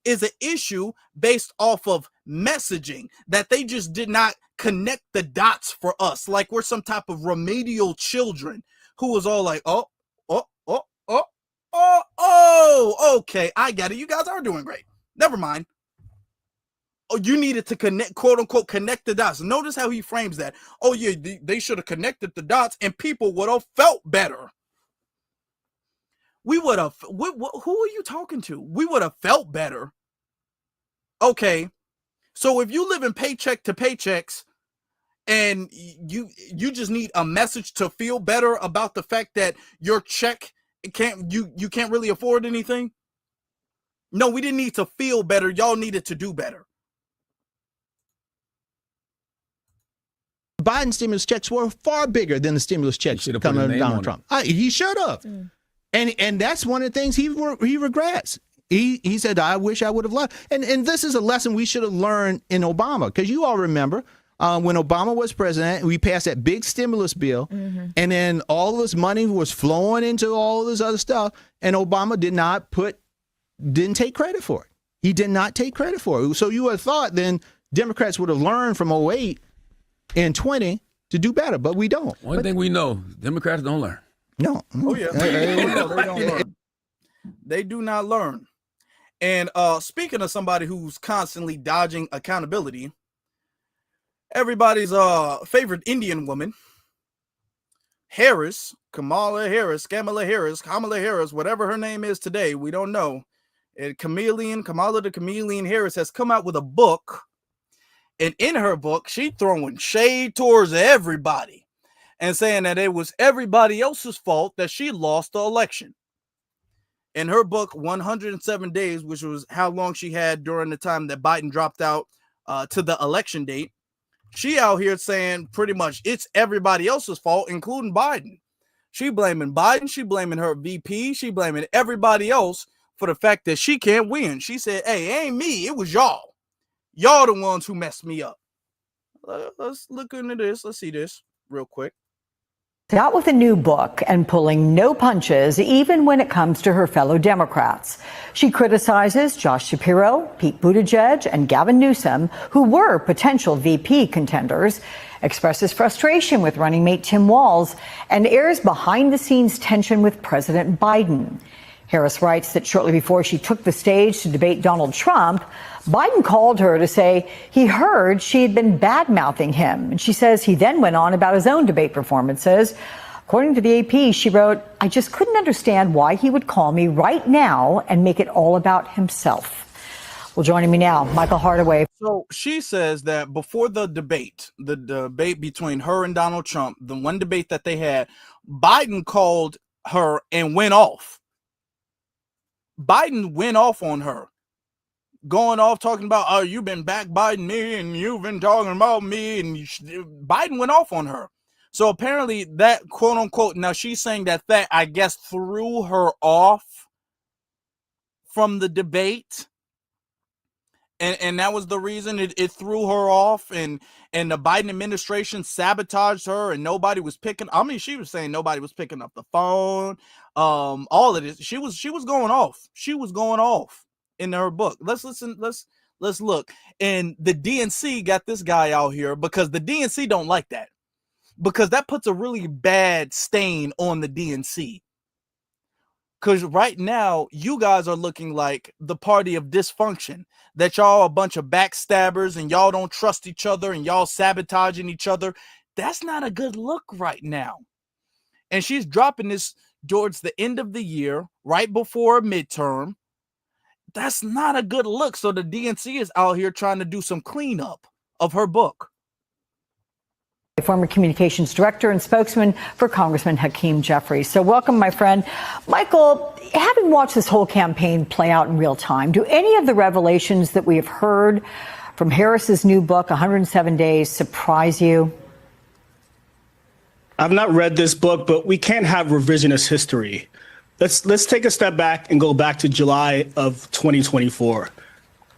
is an issue based off of messaging, that they just did not connect the dots for us. Like we're some type of remedial children who was all like, okay, I get it. You guys are doing great. Never mind. you needed to connect, quote unquote, connect the dots. Notice how he frames that. Oh yeah, they should have connected the dots and people would have felt better. We would have, who are you talking to? We would have felt better. Okay. So if you live in paycheck to paychecks and you just need a message to feel better about the fact that your check you can't really afford anything. No, we didn't need to feel better. Y'all needed to do better. Biden stimulus checks were far bigger than the stimulus checks coming from Donald Trump. He should have. And that's one of the things he regrets. He said, I wish I would have left. And this is a lesson we should have learned in Obama, because you all remember when Obama was president, we passed that big stimulus bill, and then all of this money was flowing into all of this other stuff, and Obama didn't take credit for it. He did not take credit for it. So you would have thought then Democrats would have learned from 2008 and 20 to do better, but we don't. One thing we know, Democrats don't learn. No. Oh yeah. They don't learn. They do not learn. And speaking of somebody who's constantly dodging accountability, everybody's favorite Indian woman, Kamala Harris, whatever her name is today, we don't know. And Kamala the Chameleon Harris has come out with a book. And in her book, she throwing shade towards everybody and saying that it was everybody else's fault that she lost the election. In her book, 107 Days, which was how long she had during the time that Biden dropped out to the election date, she out here saying pretty much it's everybody else's fault, including Biden. She blaming Biden. She blaming her VP. She blaming everybody else for the fact that she can't win. She said, hey, it ain't me. It was y'all. Y'all the ones who messed me up. Let's look into this. Let's see this real quick. Out with a new book and pulling no punches, even when it comes to her fellow Democrats. She criticizes Josh Shapiro, Pete Buttigieg, and Gavin Newsom, who were potential VP contenders, expresses frustration with running mate Tim Walz, and airs behind-the-scenes tension with President Biden. Harris writes that shortly before she took the stage to debate Donald Trump, Biden called her to say he heard she had been bad-mouthing him. And she says he then went on about his own debate performances. According to the AP, she wrote, I just couldn't understand why he would call me right now and make it all about himself. Well, joining me now, Michael Hardaway. So she says that before the debate between her and Donald Trump, the one debate that they had, Biden called her and went off. Biden went off on her, going off talking about, oh, you've been backbiting me and you've been talking about me. And Biden went off on her. So apparently that, quote unquote, now she's saying that I guess threw her off from the debate. And that was the reason it threw her off, and the Biden administration sabotaged her, and nobody was picking. I mean, she was saying nobody was picking up the phone. All of this. She was going off. She was going off in her book. Let's listen. Let's look. And the DNC got this guy out here because the DNC don't like that, because that puts a really bad stain on the DNC. Because right now, you guys are looking like the party of dysfunction, that y'all are a bunch of backstabbers and y'all don't trust each other and y'all sabotaging each other. That's not a good look right now. And she's dropping this towards the end of the year, right before a midterm. That's not a good look. So the DNC is out here trying to do some cleanup of her book. Former communications director and spokesman for Congressman Hakeem Jeffries. So welcome, my friend. Michael, having watched this whole campaign play out in real time, do any of the revelations that we have heard from Harris's new book, 107 Days, surprise you? I've not read this book, but we can't have revisionist history. Let's take a step back and go back to July of 2024.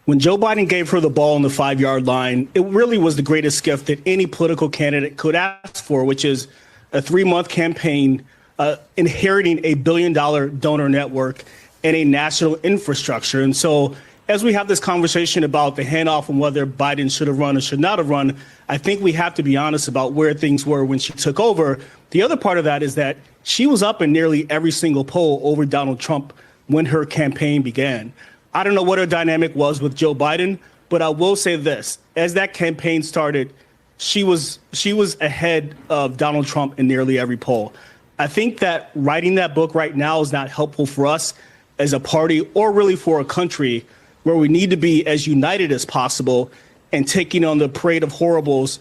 When Joe Biden gave her the ball on the 5-yard line, it really was the greatest gift that any political candidate could ask for, which is a 3-month campaign, inheriting a $1 billion donor network and a national infrastructure. And so as we have this conversation about the handoff and whether Biden should have run or should not have run, I think we have to be honest about where things were when she took over. The other part of that is that she was up in nearly every single poll over Donald Trump when her campaign began. I don't know what her dynamic was with Joe Biden, But I will say this: as that campaign started, she was ahead of Donald Trump in nearly every poll. I think that writing that book right now is not helpful for us as a party or really for a country, where we need to be as united as possible and taking on the parade of horribles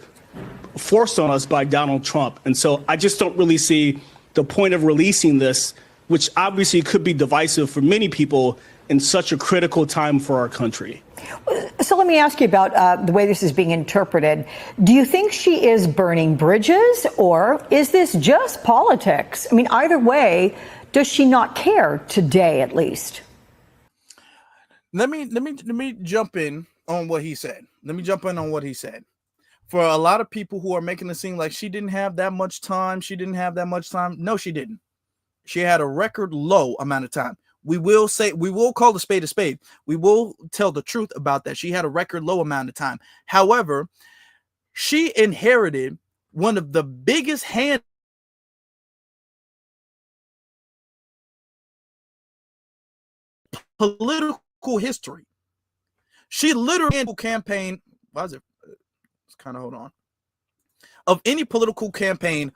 forced on us by Donald Trump. And so I just don't really see the point of releasing this, which obviously could be divisive for many people in such a critical time for our country. So let me ask you about the way this is being interpreted. Do you think she is burning bridges, or is this just politics? I mean, either way, does she not care today, at least? Let me jump in on what he said. For a lot of people who are making it seem like she didn't have that much time, no, she didn't. She had a record low amount of time. We will call a spade a spade. We will tell the truth about that. She had a record low amount of time. However, she inherited one of the biggest hand political history. She literally campaign. Why is it? Let's kind of hold on. Of any political campaign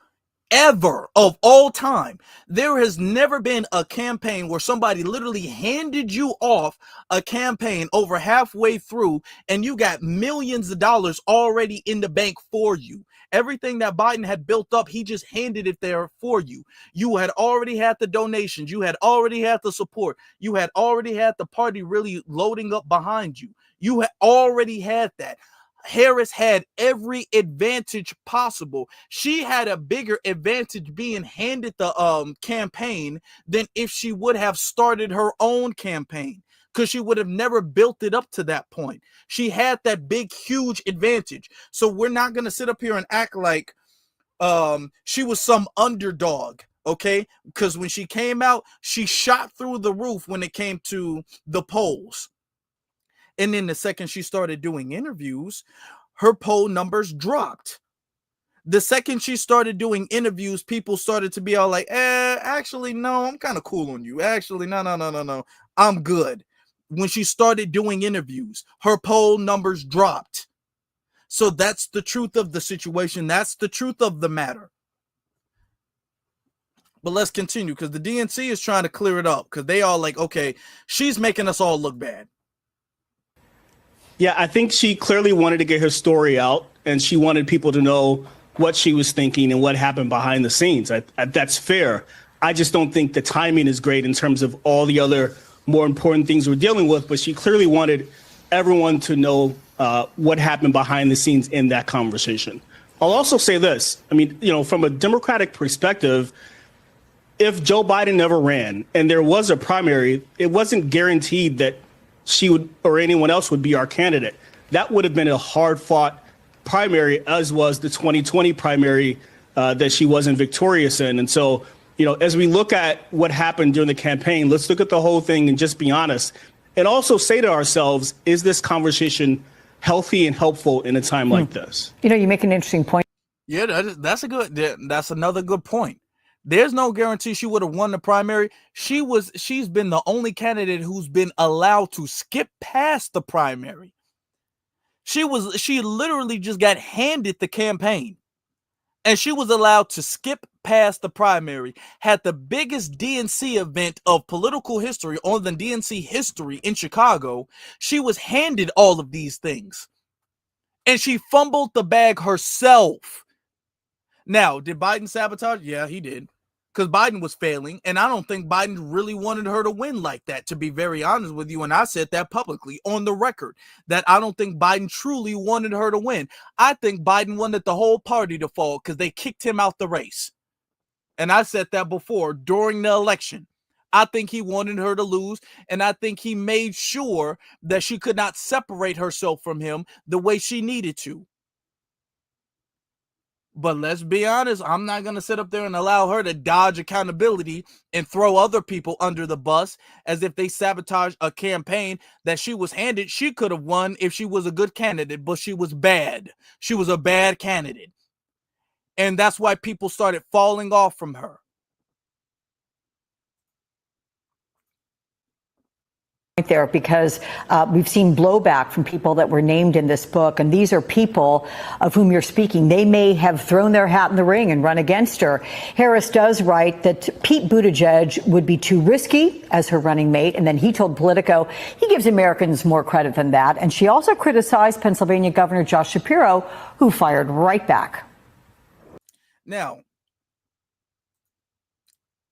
ever of all time, there has never been a campaign where somebody literally handed you off a campaign over halfway through and you got millions of dollars already in the bank for you. Everything that Biden had built up, he just handed it there for you. You had already had the donations. You had already had the support. You had already had the party really loading up behind you. You had already had that. Harris had every advantage possible. She had a bigger advantage being handed the campaign than if she would have started her own campaign, because she would have never built it up to that point. She had that big, huge advantage. So we're not going to sit up here and act like she was some underdog, okay? Because when she came out, she shot through the roof when it came to the polls. And then the second she started doing interviews, her poll numbers dropped. The second she started doing interviews, people started to be all like, actually, no, I'm kind of cool on you. Actually, no, I'm good. When she started doing interviews, her poll numbers dropped. So that's the truth of the situation. That's the truth of the matter. But let's continue, because the DNC is trying to clear it up, because they all like, okay, she's making us all look bad. Yeah, I think she clearly wanted to get her story out, and she wanted people to know what she was thinking and what happened behind the scenes. That's fair. I just don't think the timing is great in terms of all the other more important things we're dealing with, but she clearly wanted everyone to know what happened behind the scenes in that conversation. I'll also say this. I mean, from a Democratic perspective, if Joe Biden never ran and there was a primary, it wasn't guaranteed that she would or anyone else would be our candidate. That would have been a hard-fought primary, as was the 2020 primary that she wasn't victorious in. And so, as we look at what happened during the campaign, let's look at the whole thing and just be honest. And also say to ourselves, is this conversation healthy and helpful in a time like this? You make an interesting point. Yeah, that's another good point. There's no guarantee she would have won the primary. She's been the only candidate who's been allowed to skip past the primary. She literally just got handed the campaign, and she was allowed to skip past the primary, had the biggest DNC event of political history on the DNC history in Chicago. She was handed all of these things, and she fumbled the bag herself. Now, did Biden sabotage? Yeah, he did. Because Biden was failing, and I don't think Biden really wanted her to win like that, to be very honest with you. And I said that publicly on the record, that I don't think Biden truly wanted her to win. I think Biden wanted the whole party to fall because they kicked him out the race. And I said that before during the election. I think he wanted her to lose, and I think he made sure that she could not separate herself from him the way she needed to. But let's be honest, I'm not going to sit up there and allow her to dodge accountability and throw other people under the bus as if they sabotage a campaign that she was handed. She could have won if she was a good candidate, but she was bad. She was a bad candidate. And that's why people started falling off from her. there, because we've seen blowback from people that were named in this book, and these are people of whom you're speaking. They may have thrown their hat in the ring and run against her. Harris does write that Pete Buttigieg would be too risky as her running mate, and then he told Politico he gives Americans more credit than that. And she also criticized Pennsylvania Governor Josh Shapiro, who fired right back. Now,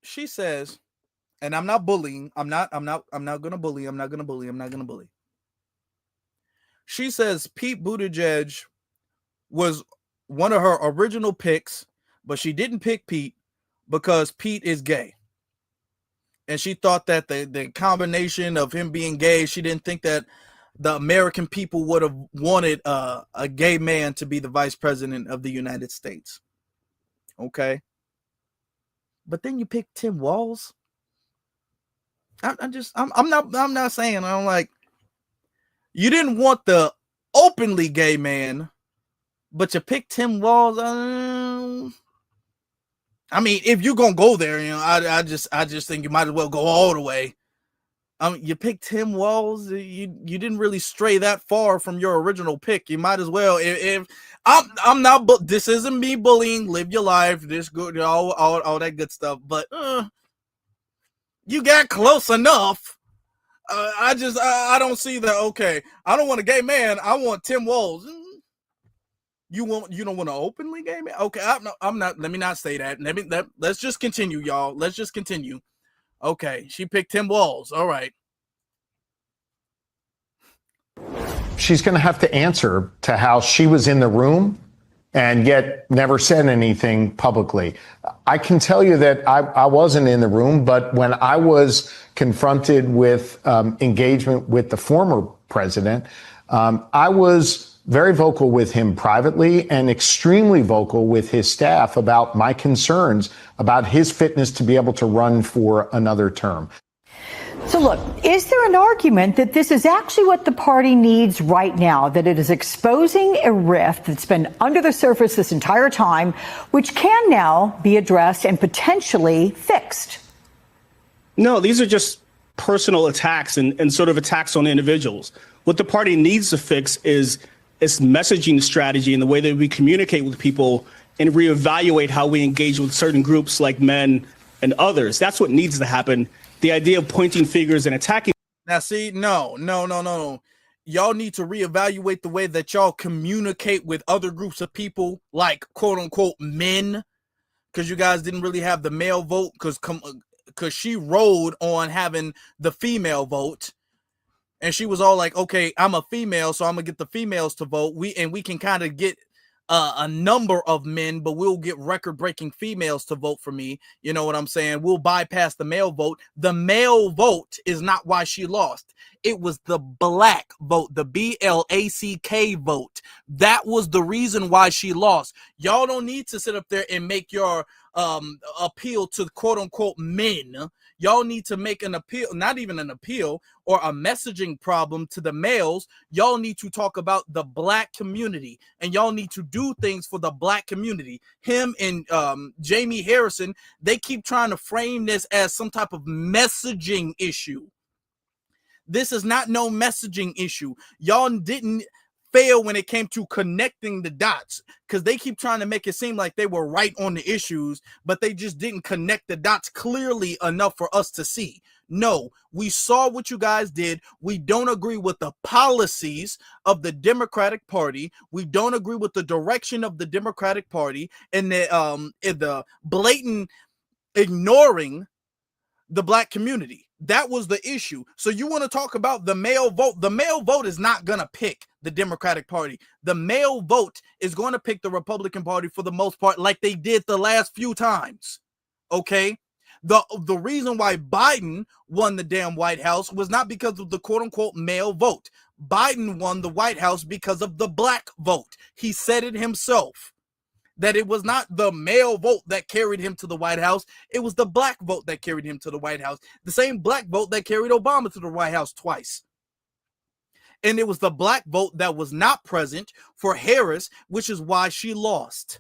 she says, and I'm not bullying. I'm not gonna bully. She says Pete Buttigieg was one of her original picks, but she didn't pick Pete because Pete is gay. And she thought that the combination of him being gay, she didn't think that the American people would have wanted a gay man to be the vice president of the United States. Okay. But then you pick Tim Walz. I'm not saying, I'm like, you didn't want the openly gay man, but you picked Tim Walz. I mean, if you're gonna go there, you know, I just think you might as well go all the way. You picked Tim Walz. You didn't really stray that far from your original pick. You might as well. If I'm not, but this isn't me bullying. Live your life. This good, all that good stuff. But you got close enough. I don't see that. Okay, I don't want a gay man. I want Tim Walz. You don't want an openly gay man? Okay, I'm not. Let me not say that. Let's just continue, y'all. Let's just continue. Okay, she picked Tim Walz. All right. She's going to have to answer to how she was in the room and yet never said anything publicly. I can tell you that I wasn't in the room, but when I was confronted with engagement with the former president, I was very vocal with him privately and extremely vocal with his staff about my concerns about his fitness to be able to run for another term. So look, is there an argument that this is actually what the party needs right now, that it is exposing a rift that's been under the surface this entire time, which can now be addressed and potentially fixed? No, these are just personal attacks and sort of attacks on individuals. What the party needs to fix is its messaging strategy and the way that we communicate with people and reevaluate how we engage with certain groups like men and others. That's what needs to happen. The idea of pointing fingers and attacking. Now, see, no. Y'all need to reevaluate the way that y'all communicate with other groups of people, like quote unquote men, because you guys didn't really have the male vote, because she rode on having the female vote. And she was all like, okay, I'm a female, so I'm gonna get the females to vote. We can kind of get a number of men, but we'll get record-breaking females to vote for me. You know what I'm saying? We'll bypass the male vote. The male vote is not why she lost. It was the black vote, the BLACK vote. That was the reason why she lost. Y'all don't need to sit up there and make your appeal to quote-unquote men. Y'all need to make an appeal, not even an appeal or a messaging problem to the males. Y'all need to talk about the black community, and y'all need to do things for the black community. Him and Jamie Harrison, they keep trying to frame this as some type of messaging issue. This is not no messaging issue. Y'all didn't fail when it came to connecting the dots, because they keep trying to make it seem like they were right on the issues, but they just didn't connect the dots clearly enough for us to see. No, we saw what you guys did. We don't agree with the policies of the Democratic Party. We don't agree with the direction of the Democratic Party and the blatant ignoring the black community. That was the issue. So you want to talk about the male vote? The male vote is not going to pick the Democratic Party. The male vote is going to pick the Republican Party for the most part, like they did the last few times. Okay? The reason why Biden won the damn White House was not because of the quote-unquote male vote. Biden won the White House because of the black vote. He said it himself, that it was not the male vote that carried him to the White House. It was the black vote that carried him to the White House. The same black vote that carried Obama to the White House twice. And it was the black vote that was not present for Harris, which is why she lost.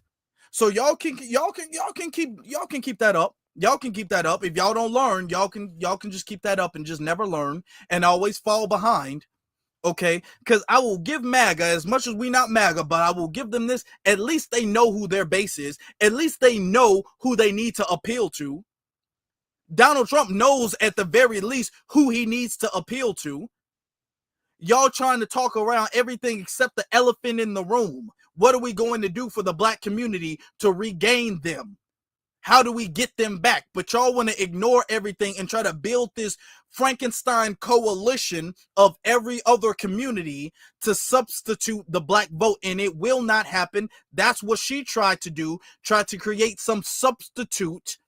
So y'all can keep that up. Y'all can keep that up. If y'all don't learn, y'all can just keep that up and just never learn and always fall behind. Okay, because I will give MAGA, as much as we not MAGA, but I will give them this. At least they know who their base is. At least they know who they need to appeal to. Donald Trump knows at the very least who he needs to appeal to. Y'all trying to talk around everything except the elephant in the room. What are we going to do for the black community to regain them? How do we get them back? But y'all want to ignore everything and try to build this Frankenstein coalition of every other community to substitute the black vote, and it will not happen. That's what she tried to do, tried to create some substitute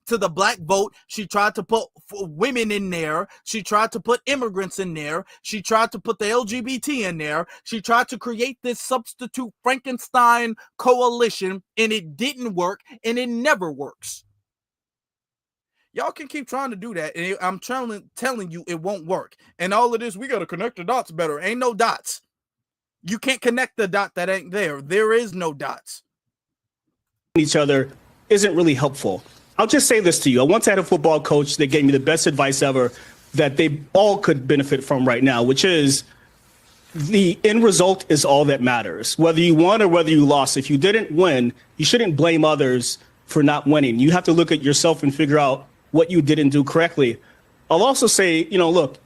to the black vote. She tried to put women in there. She tried to put immigrants in there. She tried to put the LGBT in there. She tried to create this substitute Frankenstein coalition, and it didn't work, and it never works. Y'all can keep trying to do that, and I'm telling you it won't work. And all of this, we got to connect the dots better. Ain't no dots. You can't connect the dot that ain't there. There is no dots. Each other isn't really helpful. I'll just say this to you. I once had a football coach that gave me the best advice ever that they all could benefit from right now, which is the end result is all that matters. Whether you won or whether you lost, if you didn't win, you shouldn't blame others for not winning. You have to look at yourself and figure out what you didn't do correctly. I'll also say, look,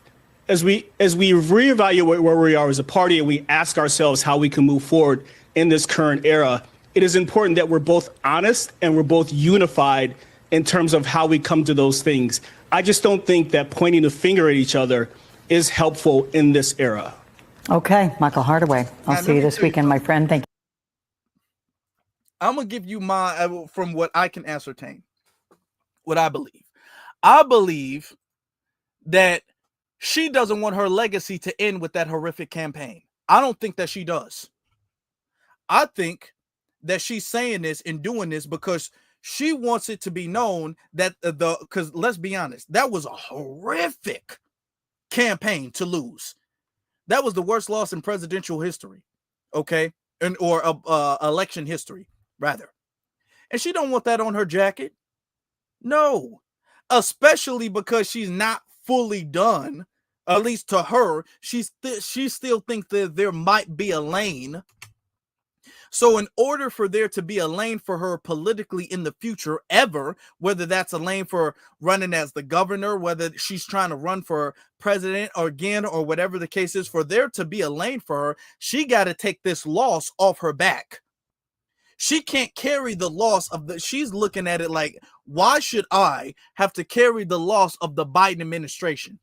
as we reevaluate where we are as a party and we ask ourselves how we can move forward in this current era, it is important that we're both honest and we're both unified in terms of how we come to those things. I just don't think that pointing the finger at each other is helpful in this era. Okay, Michael Hardaway. I'll see you this weekend, my friend. Thank you. I'm going to give you my, from what I can ascertain, what I believe. I believe that she doesn't want her legacy to end with that horrific campaign. I don't think that she does. I think that she's saying this and doing this because she wants it to be known that because let's be honest, that was a horrific campaign to lose. That was the worst loss in presidential history, okay, or election history rather. And she don't want that on her jacket. No, especially because she's not fully done. At least to her, she still thinks that there might be a lane. So in order for there to be a lane for her politically in the future ever, whether that's a lane for running as the governor, whether she's trying to run for president or again, or whatever the case is, for there to be a lane for her, she got to take this loss off her back. She can't carry the loss of she's looking at it like, why should I have to carry the loss of the Biden administration?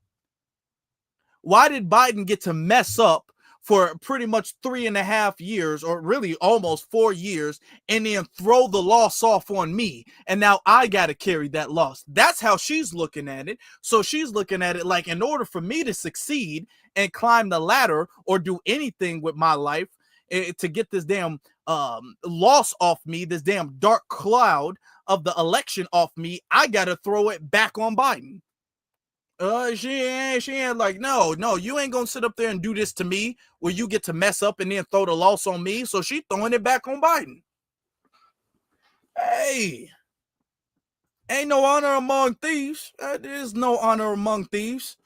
Why did Biden get to mess up for pretty much 3.5 years, or really almost 4 years, and then throw the loss off on me, and now I got to carry that loss? That's how she's looking at it. So she's looking at it like, in order for me to succeed and climb the ladder or do anything with my life to get this damn loss off me, this damn dark cloud of the election off me, I got to throw it back on Biden. She ain't like, no, you ain't gonna sit up there and do this to me where you get to mess up and then throw the loss on me. So she throwing it back on Biden. Hey, ain't no honor among thieves. There's no honor among thieves.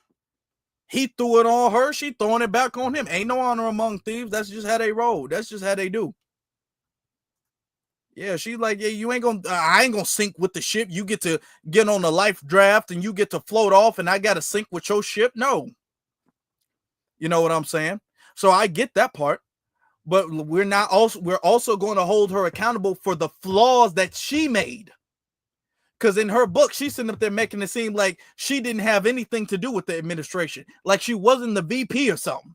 He threw it on her. She throwing it back on him. Ain't no honor among thieves. That's just how they roll. That's just how they do. Yeah, she's like, yeah, you ain't gonna, I ain't gonna sink with the ship. You get to get on the life draft and you get to float off and I got to sink with your ship. No. You know what I'm saying? So I get that part, but we're also going to hold her accountable for the flaws that she made. Because in her book, she's sitting up there making it seem like she didn't have anything to do with the administration. Like she wasn't the VP or something.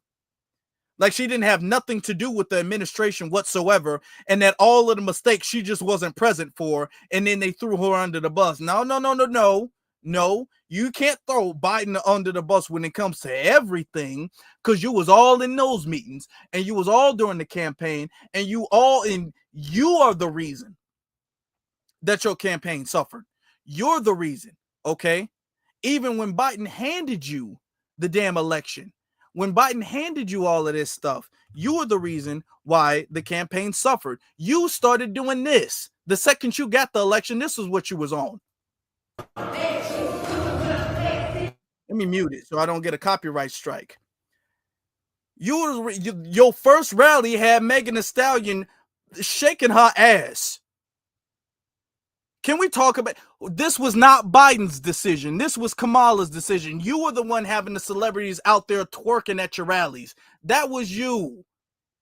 Like she didn't have nothing to do with the administration whatsoever, and that all of the mistakes she just wasn't present for, and then they threw her under the bus. No, you can't throw Biden under the bus when it comes to everything, because you was all in those meetings, and you was all during the campaign, and you are the reason that your campaign suffered. You're the reason, okay? Even when Biden handed you the damn election, when Biden handed you all of this stuff, you were the reason why the campaign suffered. You started doing this. The second you got the election, this is what you was on. Let me mute it so I don't get a copyright strike. Your first rally had Megan Thee Stallion shaking her ass. Can we talk about this? Was not Biden's decision. This was Kamala's decision. You were the one having the celebrities out there twerking at your rallies. That was you.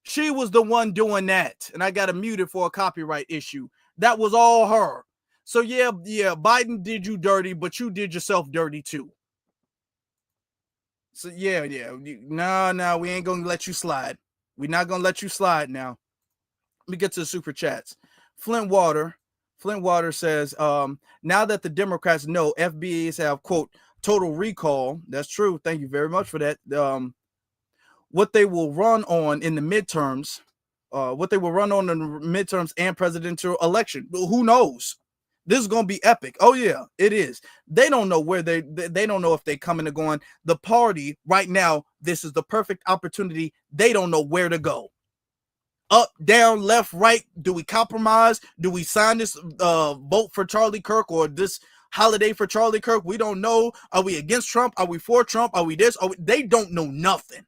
She was the one doing that. And I got to mute it for a copyright issue. That was all her. So yeah, Biden did you dirty, but you did yourself dirty too. So yeah. No, we ain't gonna let you slide. We're not gonna let you slide now. Let me get to the super chats. Flint Water says, now that the Democrats know FBAs have, quote, total recall. That's true. Thank you very much for that. What they will run on in the midterms, and presidential election. Who knows? This is going to be epic. Oh yeah, it is. They don't know where they don't know if they coming or going. The party right now, this is the perfect opportunity. They don't know where to go. Up, down, left, right. Do we compromise? Do we sign this vote for Charlie Kirk or this holiday for Charlie Kirk? We don't know. Are we against Trump? Are we for Trump? Are we this? They don't know nothing.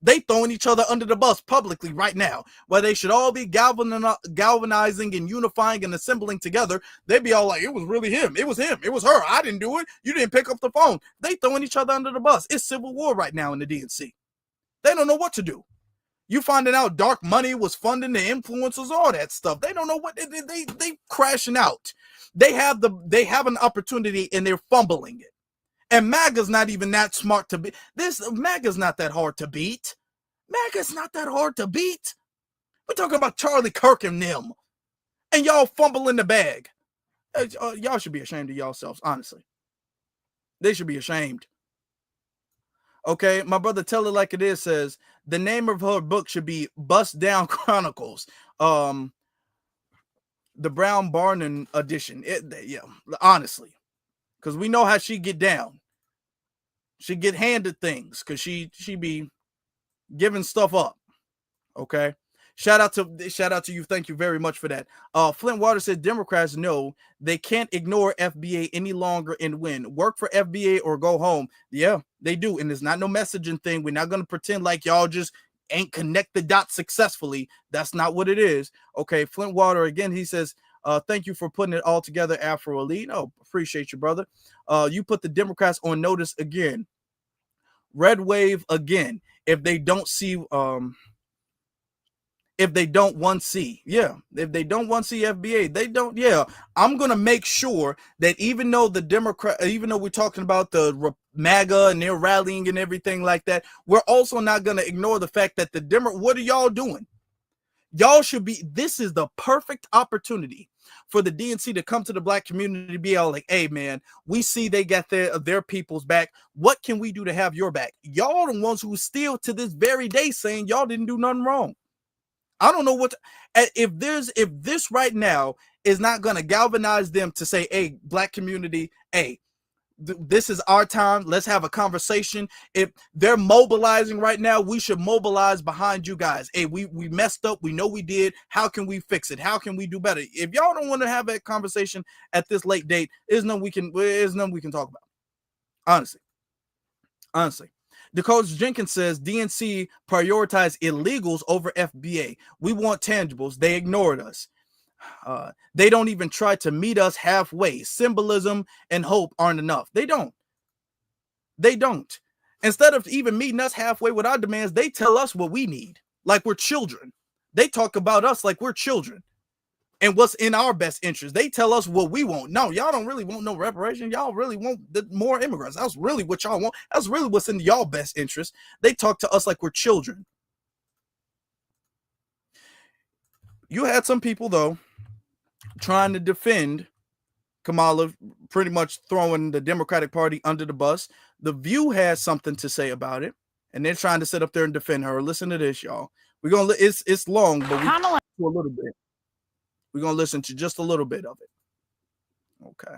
They throwing each other under the bus publicly right now, where they should all be galvanizing and unifying and assembling together. They'd be all like, it was really him. It was him. It was her. I didn't do it. You didn't pick up the phone. They throwing each other under the bus. It's civil war right now in the DNC. They don't know what to do. You finding out dark money was funding the influencers, all that stuff. They don't know what they crashing out. They have an opportunity and they're fumbling it. And MAGA's not even that smart to beat. MAGA's not that hard to beat. MAGA's not that hard to beat. We're talking about Charlie Kirk and them. And y'all fumbling the bag. Y'all should be ashamed of yourselves, honestly. They should be ashamed. Okay, my brother Tell It Like It Is says, the name of her book should be Bust Down Chronicles. The Brown Barnum edition. Honestly. Because we know how she get down. She get handed things because she be giving stuff up. Okay. Shout out to you. Thank you very much for that. Flint Water said Democrats know they can't ignore FBA any longer and win. Work for FBA or go home. Yeah, they do. And it's not no messaging thing. We're not going to pretend like y'all just ain't connect the dots successfully. That's not what it is. Okay. Flint Water again. He says, thank you for putting it all together, Afro Elite. Oh, appreciate you, brother. You put the Democrats on notice again. Red wave again. If they don't see, if they don't want C, if they don't want C FBA, they don't. I'm gonna make sure that even though we're talking about the MAGA and they're rallying and everything like that, we're also not gonna ignore the fact that what are y'all doing? Y'all should be. This is the perfect opportunity for the DNC to come to the black community, be all like, hey man, we see they got their people's back. What can we do to have your back? Y'all the ones who still to this very day saying y'all didn't do nothing wrong. I don't know if this right now is not going to galvanize them to say, hey, black community, hey, this is our time. Let's have a conversation. If they're mobilizing right now, we should mobilize behind you guys. Hey, we messed up. We know we did. How can we fix it? How can we do better? If y'all don't want to have that conversation at this late date, there's none we can talk about. Honestly. Dakota Jenkins says DNC prioritize illegals over FBA. We want tangibles. They ignored us. They don't even try to meet us halfway. Symbolism and hope aren't enough. They don't. Instead of even meeting us halfway with our demands, they tell us what we need, like we're children. They talk about us like we're children and what's in our best interest. They tell us what we want. No, y'all don't really want no reparation. Y'all really want more immigrants. That's really what y'all want. That's really what's in y'all best interest. They talk to us like we're children. You had some people, though, trying to defend Kamala, pretty much throwing the Democratic Party under the bus. The View has something to say about it, and they're trying to sit up there and defend her. Listen to this, y'all. It's long, but Kamala, a little bit. We're gonna listen to just a little bit of it. Okay.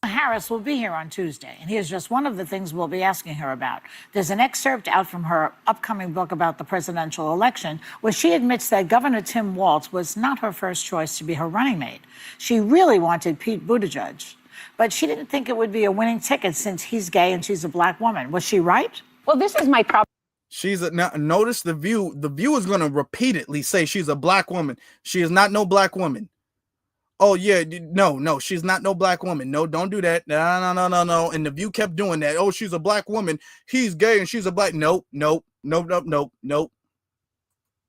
Harris will be here on Tuesday, and here's just one of the things we'll be asking her about. There's an excerpt out from her upcoming book about the presidential election, where she admits that Governor Tim Walz was not her first choice to be her running mate. She really wanted Pete Buttigieg. but she didn't think it would be a winning ticket since he's gay and she's a black woman. Was she right? Well, this is my problem. Now notice the view. The view is going to repeatedly say she's a black woman. She is not no black woman. Oh yeah, no, she's not no black woman. No, don't do that. No. And the view kept doing that. Oh, she's a black woman. He's gay and she's a black. Nope.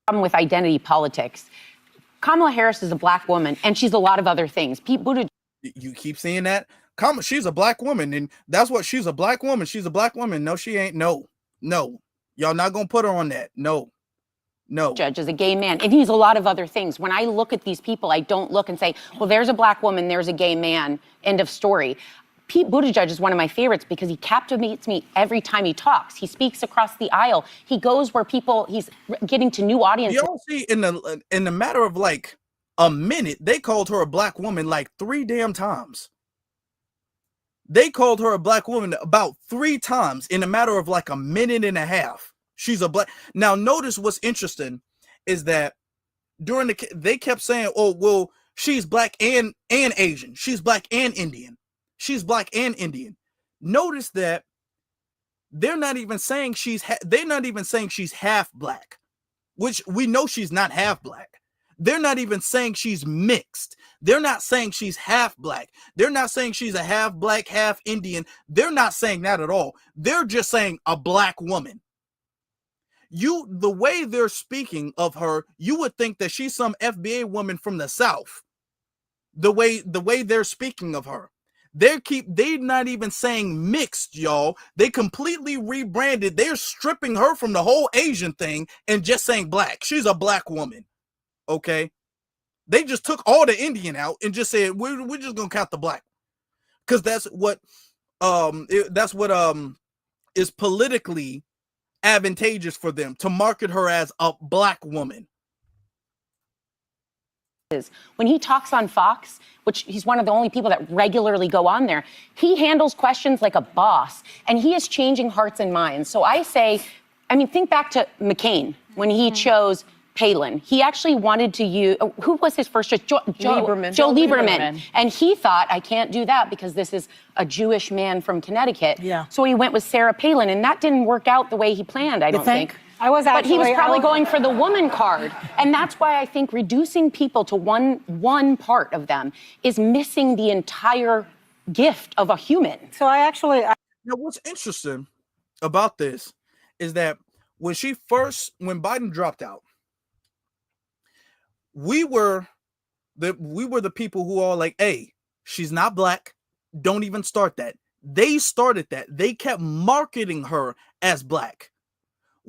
Problem with identity politics. Kamala Harris is a black woman, and she's a lot of other things. Pete Buttigieg. You keep seeing that. She's a black woman, and that's what she's a black woman. She's a black woman. No, she ain't. No. Y'all not gonna put her on that. No. Judge is a gay man, and he's a lot of other things. When I look at these people, I don't look and say, well, there's a black woman, there's a gay man, end of story. Pete Buttigieg is one of my favorites because he captivates me every time he talks. He speaks across the aisle. He goes where he's getting to new audiences. You don't see in the matter of like a minute, they called her a black woman like 3 damn times. They called her a black woman about 3 times in a matter of like a minute and a half. She's a black. Now, notice what's interesting is that they kept saying, oh, well, she's black and Asian. She's black and Indian. She's black and Indian. Notice that they're not even saying she's half black, which we know she's not half black. They're not even saying she's mixed. They're not saying she's half black. They're not saying she's a half black, half Indian. They're not saying that at all. They're just saying a black woman. The way they're speaking of her, you would think that she's some FBA woman from the South. The way they're speaking of her. They're not even saying mixed, y'all. They completely rebranded. They're stripping her from the whole Asian thing and just saying black. She's a black woman. Okay. They just took all the Indian out and just said, we're just gonna count the black. Because that's what is politically advantageous for them to market her as a black woman. When he talks on Fox, which he's one of the only people that regularly go on there, he handles questions like a boss, and he is changing hearts and minds. So I say, think back to McCain when he chose Palin. He actually wanted to use, who was his first choice? Joe Lieberman. And he thought, I can't do that because this is a Jewish man from Connecticut. Yeah. So he went with Sarah Palin, and that didn't work out the way he planned, I don't think. But he was probably going for the woman card. And that's why I think reducing people to one part of them is missing the entire gift of a human. So Now, what's interesting about this is that when Biden dropped out, we were the people who are like, hey, she's not black. Don't even start that. They started that. They kept marketing her as black.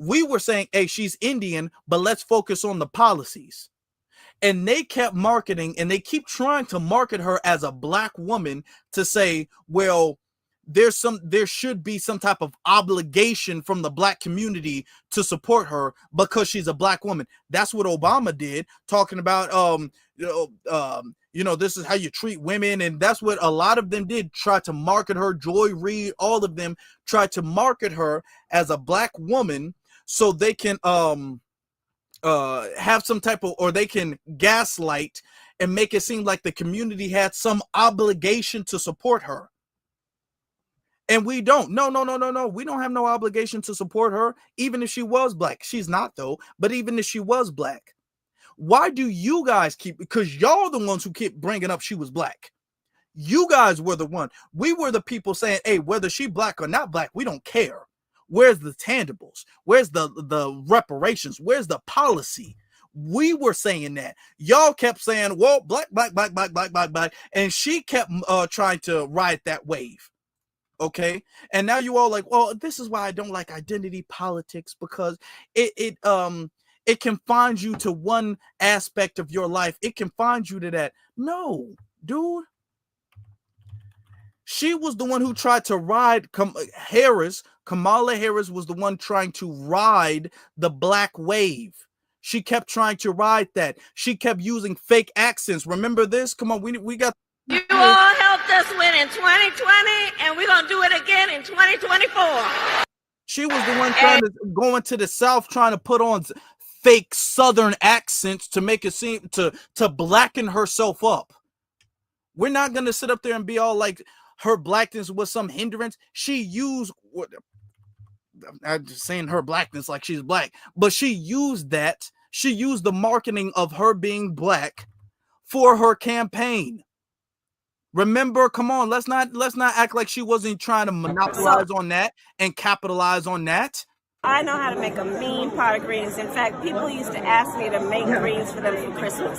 We were saying, hey, she's Indian, but let's focus on the policies. And they kept marketing, and they keep trying to market her as a black woman to say, well, there should be some type of obligation from the black community to support her because she's a black woman. That's what Obama did, talking about, this is how you treat women. And that's what a lot of them did, try to market her. Joy Reid, all of them tried to market her as a black woman so they can have some type of, or they can gaslight and make it seem like the community had some obligation to support her. And we don't. No. We don't have no obligation to support her, even if she was black. She's not, though. But even if she was black, why do you guys because y'all the ones who keep bringing up she was black. You guys were the one. We were the people saying, hey, whether she black or not black, we don't care. Where's the tangibles? Where's the reparations? Where's the policy? We were saying that. Y'all kept saying, well, black. And she kept trying to ride that wave. Okay. And now you all like, well, this is why I don't like identity politics, because it confines you to one aspect of your life. It confines you to that. No, dude. She was the one who tried to ride Kamala Harris was the one trying to ride the black wave. She kept trying to ride that. She kept using fake accents. Remember this? Come on, we got. You all helped us win in 2020, and we're going to do it again in 2024. She was the one trying to go into the South, trying to put on fake Southern accents to make it seem to blacken herself up. We're not gonna sit up there and be all like her blackness was some hindrance. She used what I'm just saying her blackness like she's black, but she used that. She used the marketing of her being black for her campaign. Remember, come on, let's not act like she wasn't trying to monopolize on that and capitalize on that. I know how to make a mean pot of greens. In fact, people used to ask me to make greens for them for Christmas.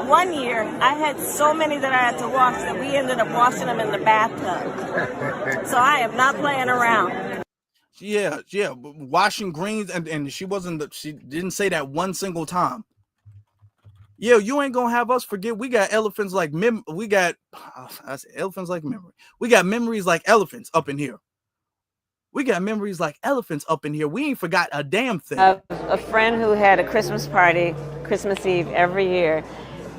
One year, I had so many that I had to wash that we ended up washing them in the bathtub. So I am not playing around. Yeah, washing greens, and she didn't say that one single time. Yeah, you ain't gonna have us forget. We got elephants like elephants like memory. We got memories like elephants up in here. We got memories like elephants up in here. We ain't forgot a damn thing. A friend who had a Christmas party, Christmas Eve every year,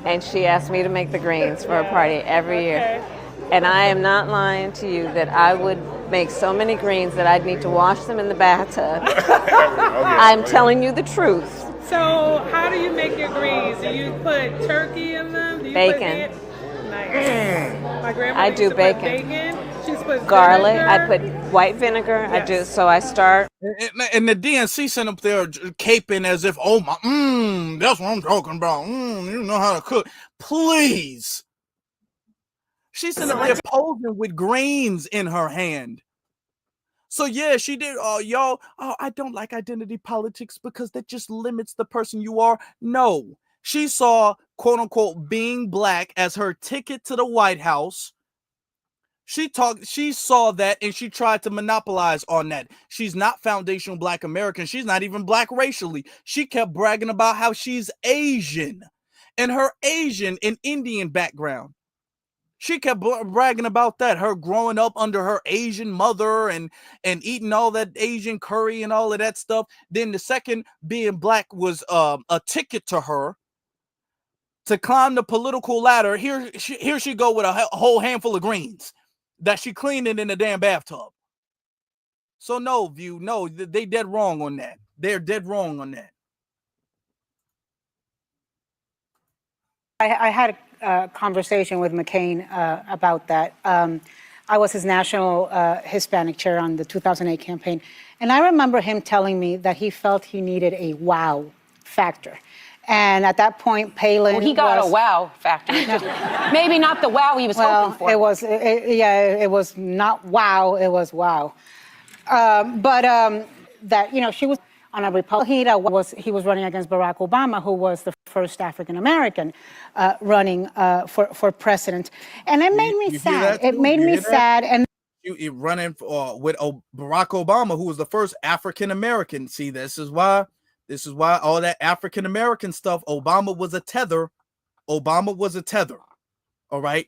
and she asked me to make the greens for a party every year. And I am not lying to you that I would make so many greens that I'd need to wash them in the bathtub. I'm telling you the truth. So how do you make your greens? Do you put turkey in them? Do you Bacon. Nice. My grandma I do used to bacon. Put bacon. She puts Garlic. vinegar. I put white vinegar. Yes. I do. So I start. And the DNC sent up there caping as if, oh my, that's what I'm talking about. You know how to cook. Please. She's sitting up there posing with greens in her hand. So yeah, she did. Y'all, I don't like identity politics because that just limits the person you are. No, she saw quote unquote being black as her ticket to the White House. She saw that and she tried to monopolize on that. She's not foundational Black American. She's not even black racially. She kept bragging about how she's Asian and her Asian and Indian background. She kept bragging about that, her growing up under her Asian mother and eating all that Asian curry and all of that stuff. Then the second, being black was a ticket to her to climb the political ladder. Here she go with a whole handful of greens that she cleaned in a damn bathtub. So no, View, no, they dead wrong on that. They're dead wrong on that. I had a conversation with McCain about that. I was his national Hispanic chair on the 2008 campaign. And I remember him telling me that he felt he needed a wow factor. And at that point, Palin Well, he got a wow factor. Maybe not the wow he was hoping for. It was not wow, it was wow. That, she was on a Republican. He was running against Barack Obama, who was the first African American running for president, and it made me sad. It made me sad. And you running with Barack Obama, who was the first African American. See, this is why all that African American stuff. Obama was a tether. All right,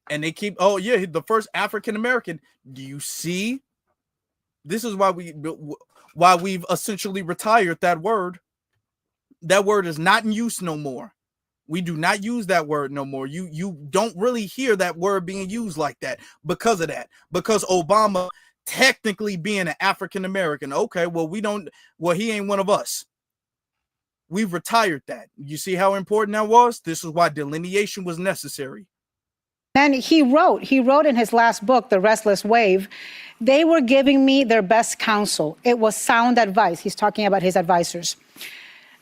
and they keep. Oh yeah, the first African American. Do you see? This is why we've essentially retired that word. That word is not in use no more. We do not use that word no more. You don't really hear that word being used like that because of that. Because Obama technically being an African American. Okay, well he ain't one of us. We've retired that. You see how important that was? This is why delineation was necessary. And he wrote in his last book, The Restless Wave, they were giving me their best counsel. It was sound advice. He's talking about his advisors.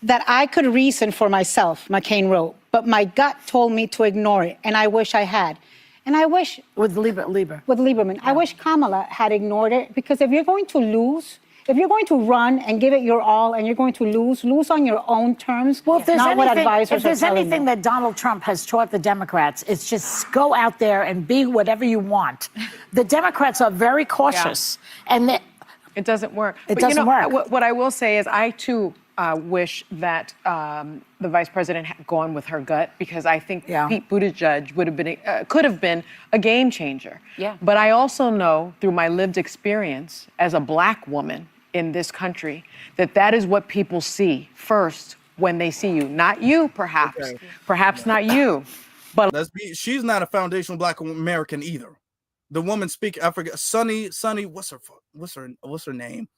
That I could reason for myself, McCain wrote, but my gut told me to ignore it, and I wish I had. And I wish... With Lieberman. Yeah. I wish Kamala had ignored it, because if you're going to lose, if you're going to run and give it your all and you're going to lose on your own terms, well, if there's not what advisors if there's are telling anything you. that Donald Trump has taught the Democrats, it's just go out there and be whatever you want. The Democrats are very cautious, and it doesnn't work. It doesn't work. What I will say is I, too, wish that the vice president had gone with her gut, because I think Pete Buttigieg could have been a game changer. Yeah. But I also know through my lived experience as a black woman in this country that is what people see first when they see you. Not you, perhaps. Okay. Perhaps not you. But she's not a foundational Black American either. The woman speaking, I forget, Sunny, what's her name?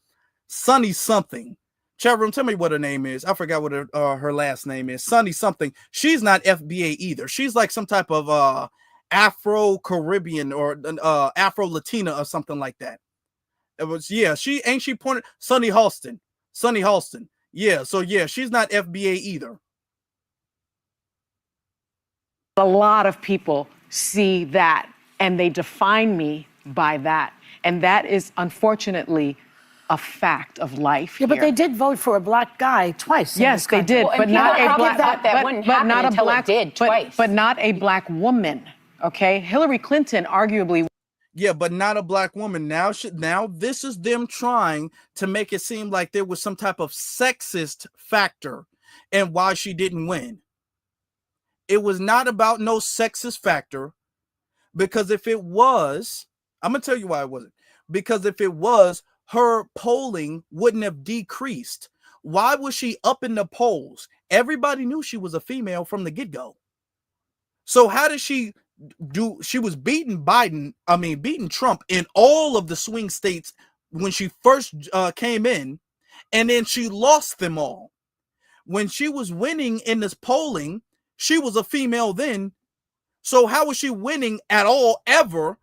Sunny something. Chat room, tell me what her name is. I forgot what her last name is. Sunny something. She's not FBA either. She's like some type of Afro Caribbean or Afro Latina or something like that. It was, yeah, she pointed Sunny Halston. Sunny Halston. Yeah, so yeah, she's not FBA either. A lot of people see that and they define me by that. And that is unfortunately a fact of life. Yeah, but they did vote for a black guy twice. Yes, they did, Well, but not a black. But not a black. Did twice. But not a black woman. Okay, Hillary Clinton arguably. Yeah, but not a black woman. Now this is them trying to make it seem like there was some type of sexist factor and why she didn't win. It was not about no sexist factor, because if it was, I'm going to tell you why it wasn't. Because if it was, her polling wouldn't have decreased. Why was she up in the polls? Everybody knew she was a female from the get-go. So how did she do? She was beating Trump in all of the swing states when she first came in, and then she lost them all. When she was winning in this polling, she was a female then. So how was she winning at all ever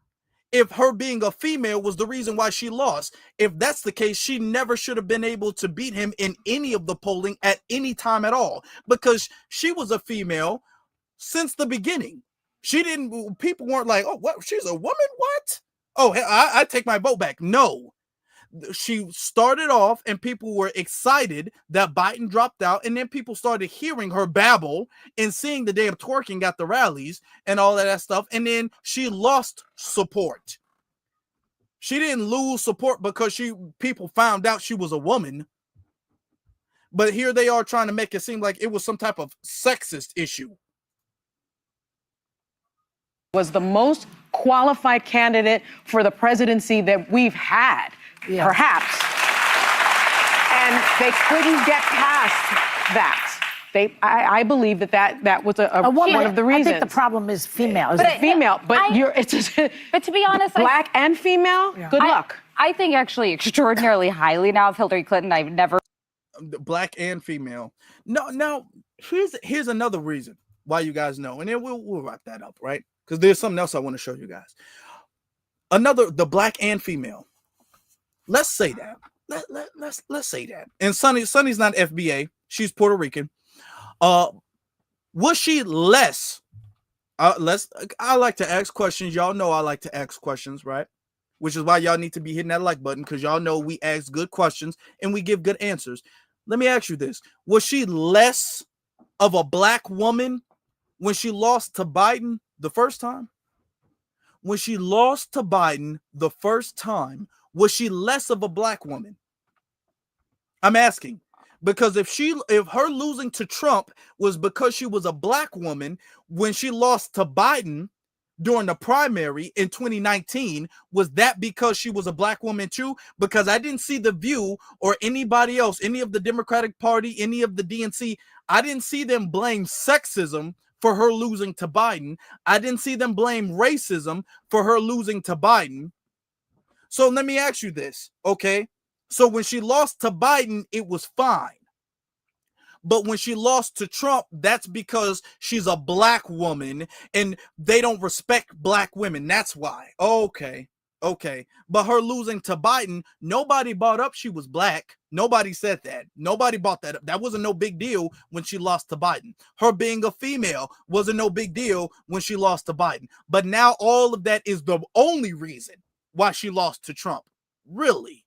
if her being a female was the reason why she lost? If that's the case, she never should have been able to beat him in any of the polling at any time at all, because she was a female since the beginning. People weren't like, oh, what? She's a woman? What? Oh, I take my vote back. No. She started off and people were excited that Biden dropped out, and then people started hearing her babble and seeing the damn twerking at the rallies and all of that stuff, and then she lost support. She didn't lose support because people found out she was a woman, but here they are trying to make it seem like it was some type of sexist issue. Was the most qualified candidate for the presidency that we've had. Yeah. Perhaps. And they couldn't get past that. I believe that was one of the reasons. I think the problem is female. But to be honest, black and female. Yeah. Good luck. I think actually extraordinarily highly now of Hillary Clinton. I've never black and female. No, now here's another reason why you guys know, and then we'll wrap that up, right? Because there's something else I want to show you guys. The black and female. Let's say that. Let's say that. And Sunny's not FBA. She's Puerto Rican. Was she less? I like to ask questions. Y'all know I like to ask questions, right? Which is why y'all need to be hitting that like button, because y'all know we ask good questions and we give good answers. Let me ask you this. Was she less of a black woman when she lost to Biden the first time? When she lost to Biden the first time, was she less of a black woman? I'm asking, because if her losing to Trump was because she was a black woman when she lost to Biden during the primary in 2019, was that because she was a black woman too? Because I didn't see The View or anybody else, any of the Democratic Party, any of the DNC, I didn't see them blame sexism for her losing to Biden. I didn't see them blame racism for her losing to Biden. So let me ask you this, okay? So when she lost to Biden, it was fine. But when she lost to Trump, that's because she's a black woman and they don't respect black women. That's why. Okay. But her losing to Biden, nobody brought up she was black. Nobody said that. Nobody brought that up. That wasn't no big deal when she lost to Biden. Her being a female wasn't no big deal when she lost to Biden. But now all of that is the only reason why she lost to Trump. Really?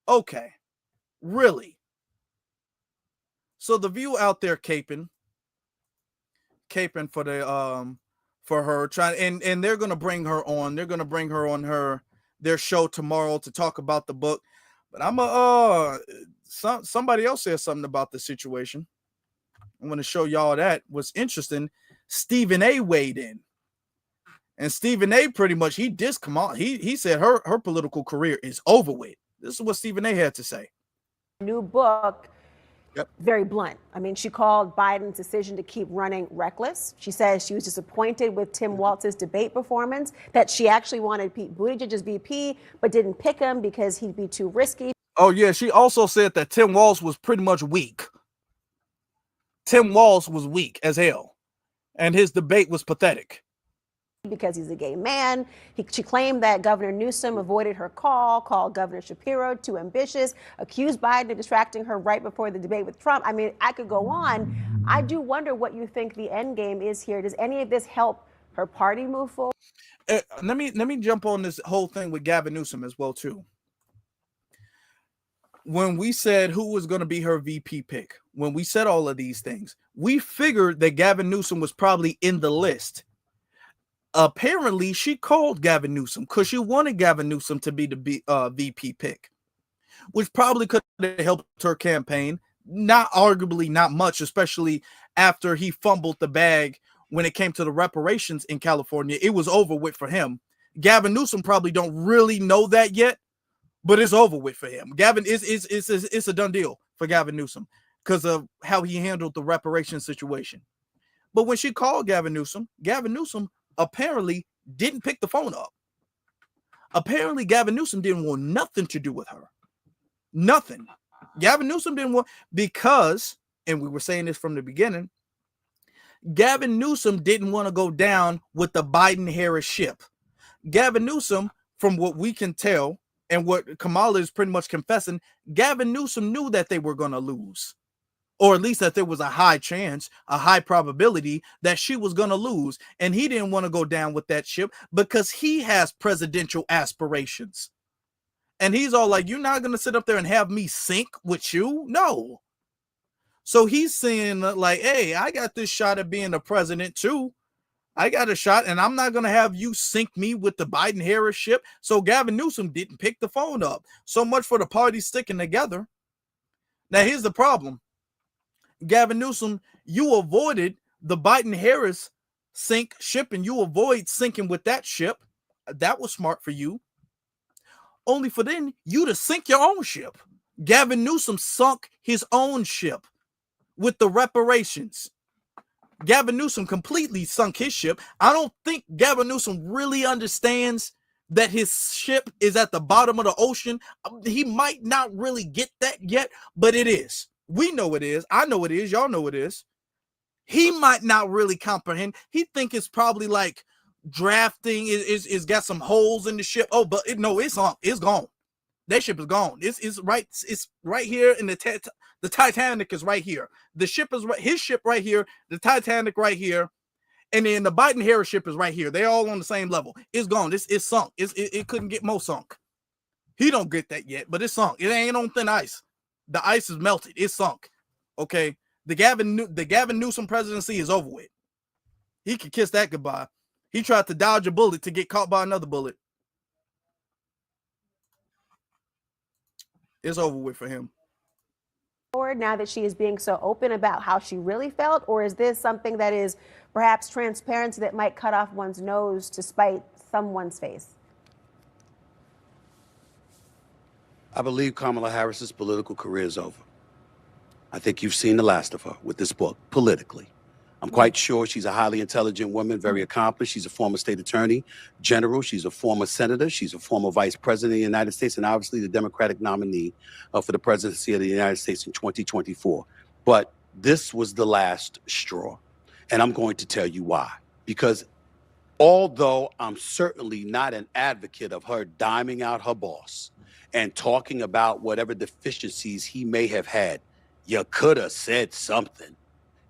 Okay. Really? So The View out there caping for the for her trying, and they're gonna bring her on. They're gonna bring her on their show tomorrow to talk about the book. But somebody else said something about the situation. I'm gonna show y'all that. What's interesting, Stephen A weighed in. And Stephen A pretty much he said her political career is over with. This is what Stephen A had to say. New book. Yep. Very blunt. I mean, she called Biden's decision to keep running reckless. She says she was disappointed with Tim Walz's debate performance, that she actually wanted Pete Buttigieg as VP, but didn't pick him because he'd be too risky. Oh yeah, she also said that Tim Walz was pretty much weak. Tim Walz was weak as hell, and his debate was pathetic. Because he's a gay man. She claimed that Governor Newsom avoided her call, called Governor Shapiro too ambitious, accused Biden of distracting her right before the debate with Trump. I mean, I could go on. I do wonder what you think the end game is here. Does any of this help her party move forward? Let me jump on this whole thing with Gavin Newsom as well too. When we said who was going to be her VP pick, when we said all of these things, we figured that Gavin Newsom was probably in the list. Apparently, she called Gavin Newsom because she wanted Gavin Newsom to be the VP pick, which probably could have helped her campaign. Arguably not much, especially after he fumbled the bag when it came to the reparations in California. It was over with for him. Gavin Newsom probably don't really know that yet, but it's over with for him. Gavin it's a done deal for Gavin Newsom because of how he handled the reparations situation. But when she called Gavin Newsom apparently didn't pick the phone up. Apparently, Gavin Newsom didn't want nothing to do with her. Nothing. Gavin Newsom didn't want, because, and we were saying this from the beginning, Gavin Newsom didn't want to go down with the Biden-Harris ship. Gavin Newsom, from what we can tell, and what Kamala is pretty much confessing, Gavin Newsom knew that they were going to lose. Or at least that there was a high chance, a high probability that she was going to lose. And he didn't want to go down with that ship because he has presidential aspirations. And he's all like, you're not going to sit up there and have me sink with you? No. So he's saying like, hey, I got this shot at being the president too. I got a shot, and I'm not going to have you sink me with the Biden-Harris ship. So Gavin Newsom didn't pick the phone up. So much for the party sticking together. Now, here's the problem. Gavin Newsom, you avoided the Biden-Harris sink ship, and you avoid sinking with that ship. That was smart for you. Only for then you to sink your own ship. Gavin Newsom sunk his own ship with the reparations. Gavin Newsom completely sunk his ship. I don't think Gavin Newsom really understands that his ship is at the bottom of the ocean. He might not really get that yet, but it is. We know it is. I know it is. Y'all know it is. He might not really comprehend. He think it's probably like drafting is got some holes in the ship. Oh, but it's gone. That ship is gone. It's right here in the Titanic is right here. The ship is right, his ship right here, the Titanic right here, and then the Biden-Harris ship is right here. They're all on the same level. It's gone. It's sunk. It couldn't get more sunk. He don't get that yet, but it's sunk. It ain't on thin ice. The ice is melted. It's sunk. Okay. The Gavin Newsom presidency is over with. He could kiss that goodbye. He tried to dodge a bullet to get caught by another bullet. It's over with for him. Now that she is being so open about how she really felt, or is this something that is perhaps transparency that might cut off one's nose to spite someone's face? I believe Kamala Harris's political career is over. I think you've seen the last of her with this book, politically. I'm quite sure she's a highly intelligent woman, very accomplished. She's a former state attorney general. She's a former senator. She's a former vice president of the United States, and obviously the Democratic nominee for the presidency of the United States in 2024. But this was the last straw, and I'm going to tell you why. Because although I'm certainly not an advocate of her diming out her boss and talking about whatever deficiencies he may have had, you could have said something.